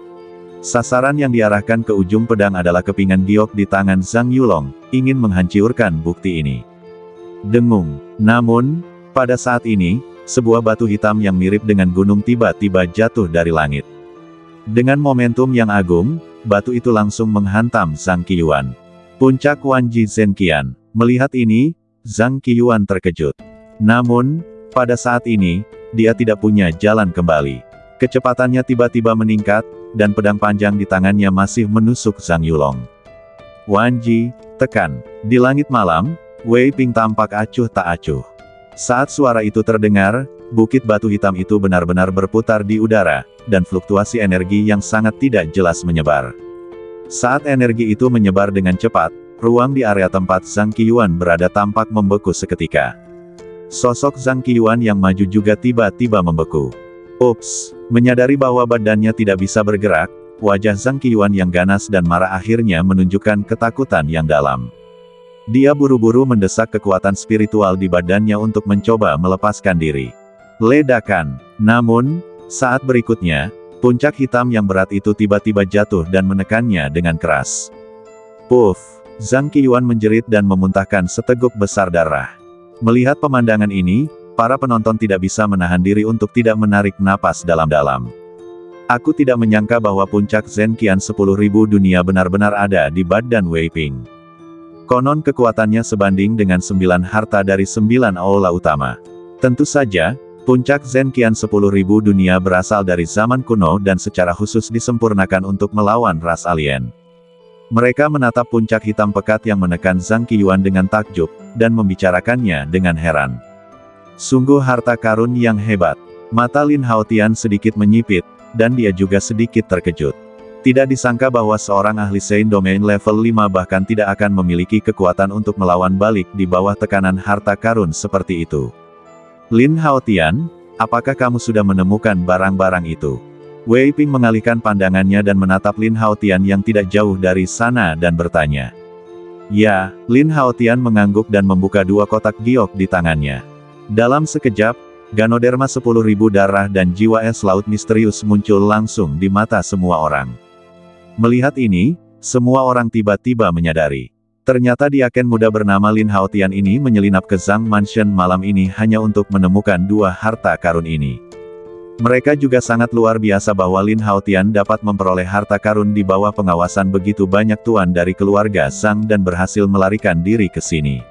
Sasaran yang diarahkan ke ujung pedang adalah kepingan giok di tangan Zhang Yulong, ingin menghancurkan bukti ini. Dengung. Namun, pada saat ini, sebuah batu hitam yang mirip dengan gunung tiba-tiba jatuh dari langit. Dengan momentum yang agung, batu itu langsung menghantam Zhang Qiuan. Puncak Wanji Zhenqian. Melihat ini, Zhang Qiuan terkejut. Namun, pada saat ini, dia tidak punya jalan kembali. Kecepatannya tiba-tiba meningkat, dan pedang panjang di tangannya masih menusuk Zhang Yulong. Wanji, tekan. Di langit malam, Wei Ping tampak acuh tak acuh. Saat suara itu terdengar, bukit batu hitam itu benar-benar berputar di udara, dan fluktuasi energi yang sangat tidak jelas menyebar. Saat energi itu menyebar dengan cepat, ruang di area tempat Zhang Qiuan berada tampak membeku seketika. Sosok Zhang Qiuan yang maju juga tiba-tiba membeku. Ups, menyadari bahwa badannya tidak bisa bergerak, wajah Zhang Qiuan yang ganas dan marah akhirnya menunjukkan ketakutan yang dalam. Dia buru-buru mendesak kekuatan spiritual di badannya untuk mencoba melepaskan diri. Ledakan. Namun, saat berikutnya, puncak hitam yang berat itu tiba-tiba jatuh dan menekannya dengan keras. Puff! Zhang Qiuan menjerit dan memuntahkan seteguk besar darah. Melihat pemandangan ini, para penonton tidak bisa menahan diri untuk tidak menarik napas dalam-dalam. Aku tidak menyangka bahwa puncak Zhenqian 10.000 dunia benar-benar ada di badan Wei Ping. Konon kekuatannya sebanding dengan 9 harta dari 9 aula utama. Tentu saja, puncak Zhenqian 10.000 dunia berasal dari zaman kuno dan secara khusus disempurnakan untuk melawan ras alien. Mereka menatap puncak hitam pekat yang menekan Zhang Qiuan dengan takjub, dan membicarakannya dengan heran. Sungguh harta karun yang hebat. Mata Lin Haotian sedikit menyipit, dan dia juga sedikit terkejut. Tidak disangka bahwa seorang ahli Sein Domain level 5 bahkan tidak akan memiliki kekuatan untuk melawan balik di bawah tekanan harta karun seperti itu. Lin Haotian, apakah kamu sudah menemukan barang-barang itu? Wei Ping mengalihkan pandangannya dan menatap Lin Haotian yang tidak jauh dari sana dan bertanya. Ya, Lin Haotian mengangguk dan membuka 2 kotak giok di tangannya. Dalam sekejap, Ganoderma 10.000 darah dan jiwa es laut misterius muncul langsung di mata semua orang. Melihat ini, semua orang tiba-tiba menyadari. Ternyata diaken muda bernama Lin Haotian ini menyelinap ke Zhang Mansion malam ini hanya untuk menemukan 2 harta karun ini. Mereka juga sangat luar biasa bahwa Lin Haotian dapat memperoleh harta karun di bawah pengawasan begitu banyak tuan dari keluarga Zhang dan berhasil melarikan diri ke sini.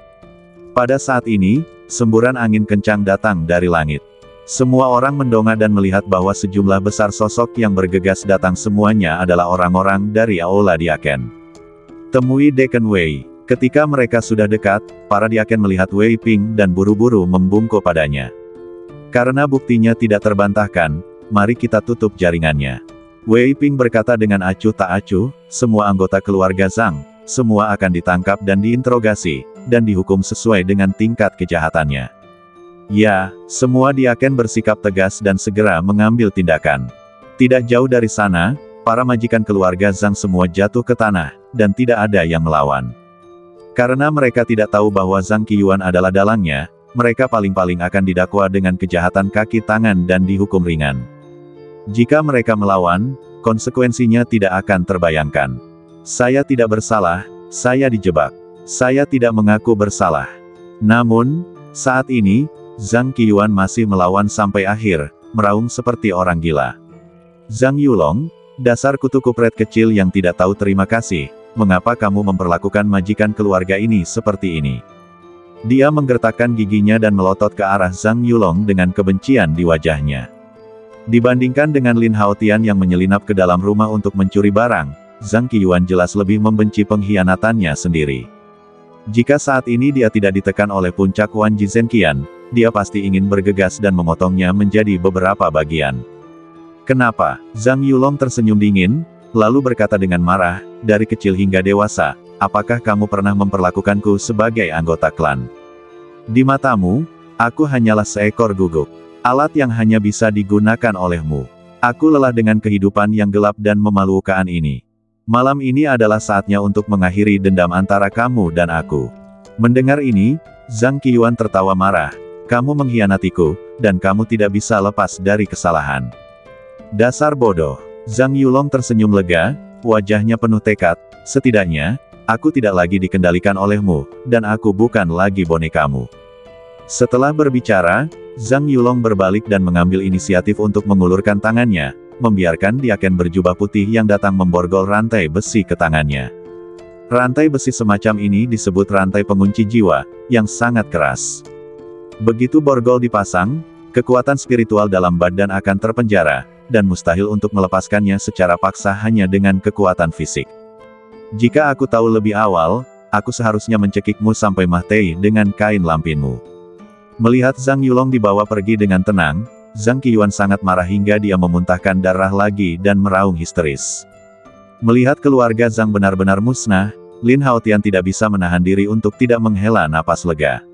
Pada saat ini, semburan angin kencang datang dari langit. Semua orang mendongak dan melihat bahwa sejumlah besar sosok yang bergegas datang semuanya adalah orang-orang dari Aula Diaken. Temui Deacon Wei. Ketika mereka sudah dekat, para Diaken melihat Wei Ping dan buru-buru membungkuk padanya. Karena buktinya tidak terbantahkan, mari kita tutup jaringannya. Wei Ping berkata dengan acuh tak acuh, semua anggota keluarga Zhang, semua akan ditangkap dan diinterogasi, dan dihukum sesuai dengan tingkat kejahatannya. Ya, semua Diaken bersikap tegas dan segera mengambil tindakan. Tidak jauh dari sana, para majikan keluarga Zhang semua jatuh ke tanah, dan tidak ada yang melawan. Karena mereka tidak tahu bahwa Zhang Qiuan adalah dalangnya, mereka paling-paling akan didakwa dengan kejahatan kaki tangan dan dihukum ringan. Jika mereka melawan, konsekuensinya tidak akan terbayangkan. Saya tidak bersalah, saya dijebak. Saya tidak mengaku bersalah. Namun, saat ini, Zhang Qiuan masih melawan sampai akhir, meraung seperti orang gila. Zhang Yulong, dasar kutu kupret kecil yang tidak tahu terima kasih, mengapa kamu memperlakukan majikan keluarga ini seperti ini? Dia menggertakkan giginya dan melotot ke arah Zhang Yulong dengan kebencian di wajahnya. Dibandingkan dengan Lin Haotian yang menyelinap ke dalam rumah untuk mencuri barang, Zhang Qiuan jelas lebih membenci pengkhianatannya sendiri. Jika saat ini dia tidak ditekan oleh puncak Wanji Zhenqian, dia pasti ingin bergegas dan memotongnya menjadi beberapa bagian. Kenapa? Zhang Yulong tersenyum dingin, lalu berkata dengan marah, dari kecil hingga dewasa, apakah kamu pernah memperlakukanku sebagai anggota klan? Di matamu, aku hanyalah seekor guguk. Alat yang hanya bisa digunakan olehmu. Aku lelah dengan kehidupan yang gelap dan memalukan ini. Malam ini adalah saatnya untuk mengakhiri dendam antara kamu dan aku. Mendengar ini, Zhang Qiuan tertawa marah. Kamu mengkhianatiku, dan kamu tidak bisa lepas dari kesalahan. Dasar bodoh. Zhang Yulong tersenyum lega, wajahnya penuh tekad. Setidaknya, aku tidak lagi dikendalikan olehmu, dan aku bukan lagi bonekamu. Setelah berbicara, Zhang Yulong berbalik dan mengambil inisiatif untuk mengulurkan tangannya, membiarkan Diaken berjubah putih yang datang memborgol rantai besi ke tangannya. Rantai besi semacam ini disebut rantai pengunci jiwa, yang sangat keras. Begitu borgol dipasang, kekuatan spiritual dalam badan akan terpenjara, dan mustahil untuk melepaskannya secara paksa hanya dengan kekuatan fisik. Jika aku tahu lebih awal, aku seharusnya mencekikmu sampai mati dengan kain lampinmu. Melihat Zhang Yulong dibawa pergi dengan tenang, Zhang Qiuan sangat marah hingga dia memuntahkan darah lagi dan meraung histeris. Melihat keluarga Zhang benar-benar musnah, Lin Haotian tidak bisa menahan diri untuk tidak menghela napas lega.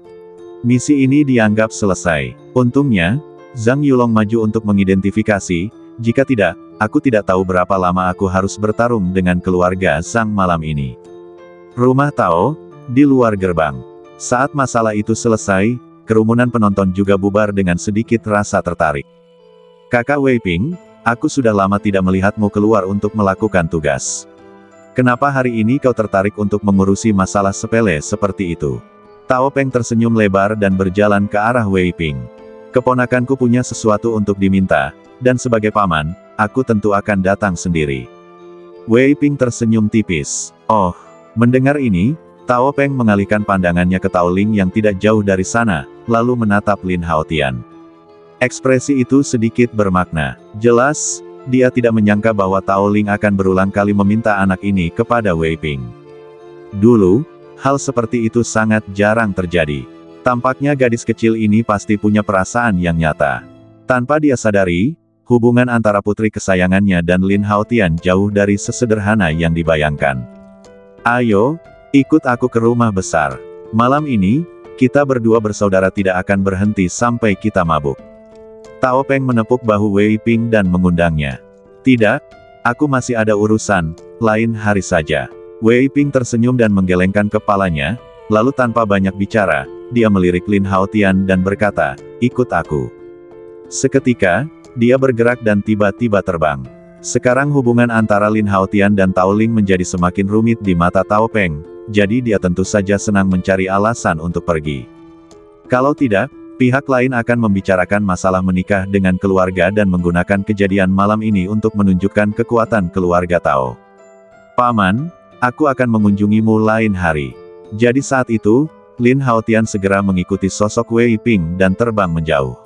Misi ini dianggap selesai. Untungnya, Zhang Yulong maju untuk mengidentifikasi, jika tidak, aku tidak tahu berapa lama aku harus bertarung dengan keluarga Zhang malam ini. Rumah Tao, di luar gerbang. Saat masalah itu selesai, kerumunan penonton juga bubar dengan sedikit rasa tertarik. Kakak Wei Ping, aku sudah lama tidak melihatmu keluar untuk melakukan tugas. Kenapa hari ini kau tertarik untuk mengurusi masalah sepele seperti itu? Tao Peng tersenyum lebar dan berjalan ke arah Wei Ping. Keponakanku punya sesuatu untuk diminta, dan sebagai paman, aku tentu akan datang sendiri. Wei Ping tersenyum tipis. Oh, mendengar ini, Tao Peng mengalihkan pandangannya ke Tao Ling yang tidak jauh dari sana, lalu menatap Lin Haotian. Ekspresi itu sedikit bermakna. Jelas, dia tidak menyangka bahwa Tao Ling akan berulang kali meminta anak ini kepada Wei Ping. Dulu, hal seperti itu sangat jarang terjadi. Tampaknya gadis kecil ini pasti punya perasaan yang nyata. Tanpa dia sadari, hubungan antara putri kesayangannya dan Lin Haotian jauh dari sesederhana yang dibayangkan. Ayo, ikut aku ke rumah besar. Malam ini, kita berdua bersaudara tidak akan berhenti sampai kita mabuk. Tao Peng menepuk bahu Wei Ping dan mengundangnya. Tidak, aku masih ada urusan, lain hari saja. Wei Ping tersenyum dan menggelengkan kepalanya, lalu tanpa banyak bicara, dia melirik Lin Haotian dan berkata, ikut aku. Seketika, dia bergerak dan tiba-tiba terbang. Sekarang hubungan antara Lin Haotian dan Tao Ling menjadi semakin rumit di mata Tao Peng, jadi dia tentu saja senang mencari alasan untuk pergi. Kalau tidak, pihak lain akan membicarakan masalah menikah dengan keluarga dan menggunakan kejadian malam ini untuk menunjukkan kekuatan keluarga Tao. Paman, aku akan mengunjungimu lain hari. Jadi saat itu, Lin Haotian segera mengikuti sosok Wei Ping dan terbang menjauh.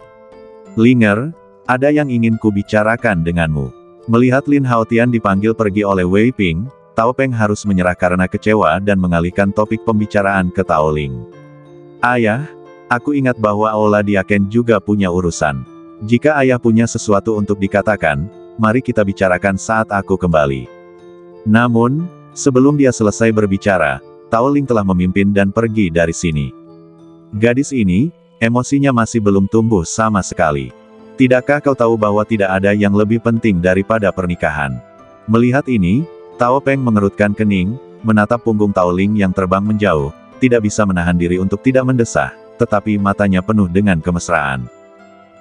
Linger, ada yang ingin kubicarakan denganmu. Melihat Lin Haotian dipanggil pergi oleh Wei Ping, Tao Peng harus menyerah karena kecewa dan mengalihkan topik pembicaraan ke Tao Ling. Ayah, aku ingat bahwa Aula Diaken juga punya urusan. Jika ayah punya sesuatu untuk dikatakan, mari kita bicarakan saat aku kembali. Namun, sebelum dia selesai berbicara, Tao Ling telah memimpin dan pergi dari sini. Gadis ini, emosinya masih belum tumbuh sama sekali. Tidakkah kau tahu bahwa tidak ada yang lebih penting daripada pernikahan? Melihat ini, Tao Peng mengerutkan kening, menatap punggung Tao Ling yang terbang menjauh, tidak bisa menahan diri untuk tidak mendesah, tetapi matanya penuh dengan kemesraan.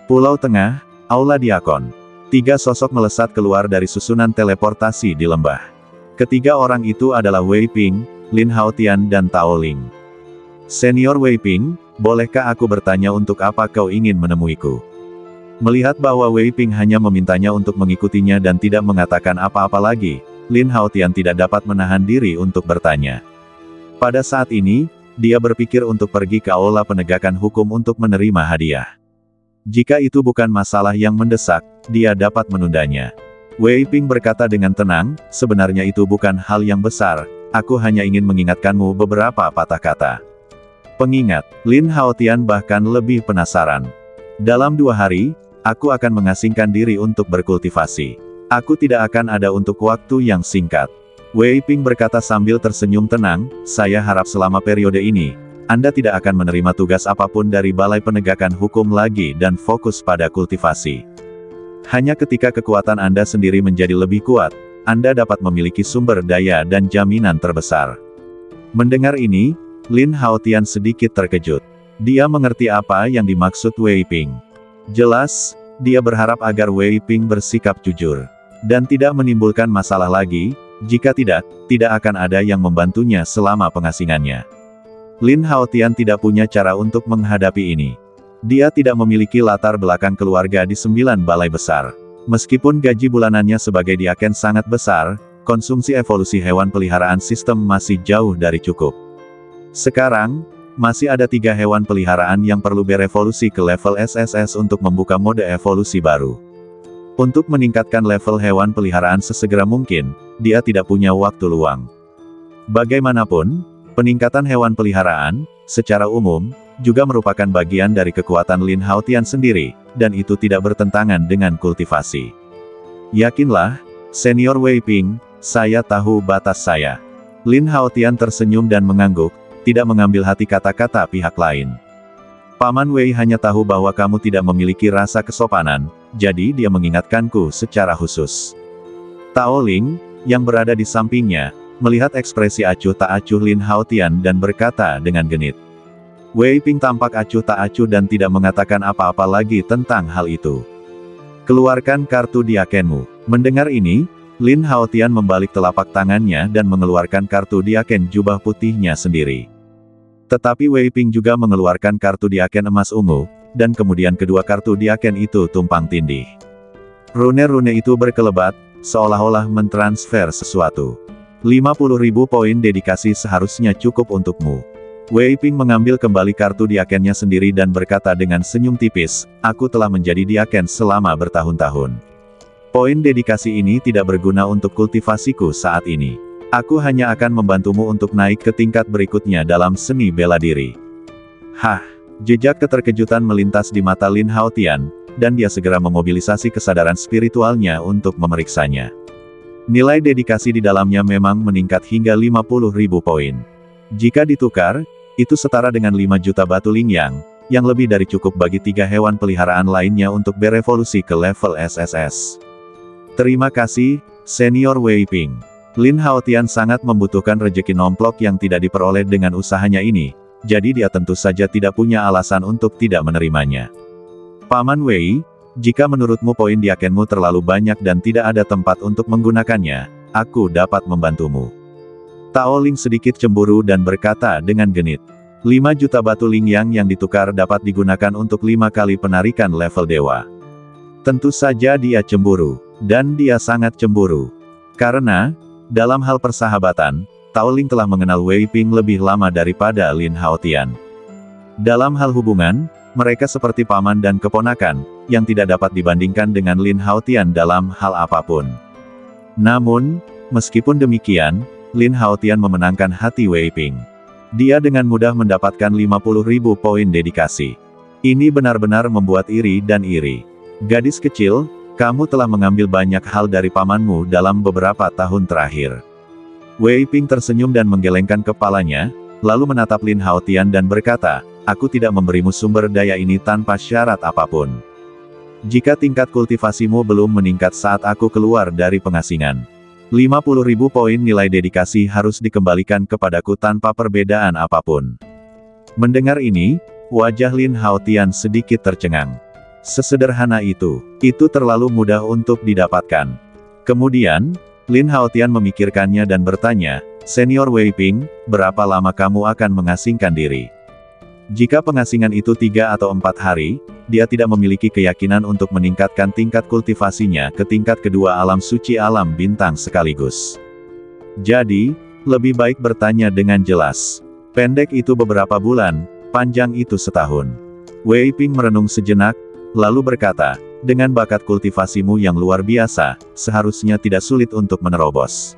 Pulau Tengah, Aula Diakon. 3 sosok melesat keluar dari susunan teleportasi di lembah. Ketiga orang itu adalah Wei Ping, Lin Haotian dan Tao Ling. Senior Wei Ping, bolehkah aku bertanya untuk apa kau ingin menemuiku? Melihat bahwa Wei Ping hanya memintanya untuk mengikutinya dan tidak mengatakan apa-apa lagi, Lin Haotian tidak dapat menahan diri untuk bertanya. Pada saat ini, dia berpikir untuk pergi ke aula penegakan hukum untuk menerima hadiah. Jika itu bukan masalah yang mendesak, dia dapat menundanya. Wei Ping berkata dengan tenang, sebenarnya itu bukan hal yang besar, aku hanya ingin mengingatkanmu beberapa patah kata. Pengingat, Lin Haotian bahkan lebih penasaran. Dalam 2 hari, aku akan mengasingkan diri untuk berkultivasi. Aku tidak akan ada untuk waktu yang singkat. Wei Ping berkata sambil tersenyum tenang, saya harap selama periode ini, Anda tidak akan menerima tugas apapun dari Balai Penegakan Hukum lagi dan fokus pada kultivasi. Hanya ketika kekuatan Anda sendiri menjadi lebih kuat, Anda dapat memiliki sumber daya dan jaminan terbesar. Mendengar ini, Lin Haotian sedikit terkejut. Dia mengerti apa yang dimaksud Wei Ping. Jelas, dia berharap agar Wei Ping bersikap jujur. Dan tidak menimbulkan masalah lagi, jika tidak akan ada yang membantunya selama pengasingannya. Lin Haotian tidak punya cara untuk menghadapi ini. Dia tidak memiliki latar belakang keluarga di 9 balai besar. Meskipun gaji bulanannya sebagai diaken sangat besar, konsumsi evolusi hewan peliharaan sistem masih jauh dari cukup. Sekarang, masih ada 3 hewan peliharaan yang perlu berevolusi ke level SSS untuk membuka mode evolusi baru. Untuk meningkatkan level hewan peliharaan sesegera mungkin, dia tidak punya waktu luang. Bagaimanapun, peningkatan hewan peliharaan, secara umum, juga merupakan bagian dari kekuatan Lin Haotian sendiri, dan itu tidak bertentangan dengan kultivasi. Yakinlah, Senior Wei Ping, saya tahu batas saya. Lin Haotian tersenyum dan mengangguk, tidak mengambil hati kata-kata pihak lain. Paman Wei hanya tahu bahwa kamu tidak memiliki rasa kesopanan, jadi dia mengingatkanku secara khusus. Tao Ling, yang berada di sampingnya, melihat ekspresi acuh tak acuh Lin Haotian dan berkata dengan genit. Wei Ping tampak acuh tak acuh dan tidak mengatakan apa-apa lagi tentang hal itu. Keluarkan kartu diakenmu. Mendengar ini, Lin Haotian membalik telapak tangannya dan mengeluarkan kartu diaken jubah putihnya sendiri. Tetapi Wei Ping juga mengeluarkan kartu diaken emas ungu, dan kemudian kedua kartu diaken itu tumpang tindih. Rune-rune itu berkelebat, seolah-olah mentransfer sesuatu. 50.000 poin dedikasi seharusnya cukup untukmu. Wei Ping mengambil kembali kartu diakennya sendiri dan berkata dengan senyum tipis, aku telah menjadi diaken selama bertahun-tahun. Poin dedikasi ini tidak berguna untuk kultivasiku saat ini. Aku hanya akan membantumu untuk naik ke tingkat berikutnya dalam seni bela diri. Hah, jejak keterkejutan melintas di mata Lin Haotian, dan dia segera memobilisasi kesadaran spiritualnya untuk memeriksanya. Nilai dedikasi di dalamnya memang meningkat hingga 50.000 poin. Jika ditukar, itu setara dengan 5 juta batu lingyang, yang lebih dari cukup bagi 3 hewan peliharaan lainnya untuk berevolusi ke level SSS. Terima kasih, Senior Wei Ping. Lin Haotian sangat membutuhkan rejeki nomplok yang tidak diperoleh dengan usahanya ini, jadi dia tentu saja tidak punya alasan untuk tidak menerimanya. Paman Wei, jika menurutmu poin diakenmu terlalu banyak dan tidak ada tempat untuk menggunakannya, aku dapat membantumu. Tao Ling sedikit cemburu dan berkata dengan genit. 5 juta batu lingyang yang ditukar dapat digunakan untuk 5 kali penarikan level dewa. Tentu saja dia cemburu. Dan dia sangat cemburu. Karena, dalam hal persahabatan, Tao Ling telah mengenal Wei Ping lebih lama daripada Lin Haotian. Dalam hal hubungan, mereka seperti paman dan keponakan, yang tidak dapat dibandingkan dengan Lin Haotian dalam hal apapun. Namun, meskipun demikian, Lin Haotian memenangkan hati Wei Ping. Dia dengan mudah mendapatkan 50.000 poin dedikasi. Ini benar-benar membuat iri dan iri. Gadis kecil, kamu telah mengambil banyak hal dari pamanmu dalam beberapa tahun terakhir. Wei Ping tersenyum dan menggelengkan kepalanya, lalu menatap Lin Haotian dan berkata, aku tidak memberimu sumber daya ini tanpa syarat apapun. Jika tingkat kultivasimu belum meningkat saat aku keluar dari pengasingan, 50.000 poin nilai dedikasi harus dikembalikan kepadaku tanpa perbedaan apapun. Mendengar ini, wajah Lin Haotian sedikit tercengang. Sesederhana itu terlalu mudah untuk didapatkan. Kemudian, Lin Haotian memikirkannya dan bertanya, Senior Wei Ping, berapa lama kamu akan mengasingkan diri? Jika pengasingan itu 3 atau 4 hari, dia tidak memiliki keyakinan untuk meningkatkan tingkat kultivasinya ke tingkat kedua alam suci alam bintang sekaligus. Jadi, lebih baik bertanya dengan jelas. Pendek itu beberapa bulan, panjang itu setahun. Wei Ping merenung sejenak, lalu berkata, dengan bakat kultivasimu yang luar biasa, seharusnya tidak sulit untuk menerobos.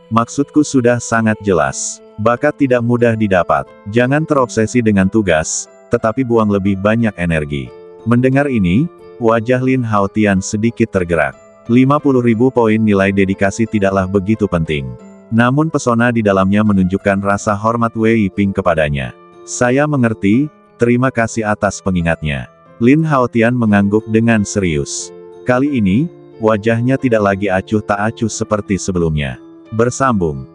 Maksudku sudah sangat jelas. Bakat tidak mudah didapat. Jangan terobsesi dengan tugas, tetapi buang lebih banyak energi. Mendengar ini, wajah Lin Haotian sedikit tergerak. 50.000 poin nilai dedikasi tidaklah begitu penting. Namun pesona di dalamnya menunjukkan rasa hormat Wei Ping kepadanya. Saya mengerti, terima kasih atas pengingatnya. Lin Haotian mengangguk dengan serius. Kali ini, wajahnya tidak lagi acuh tak acuh seperti sebelumnya. Bersambung.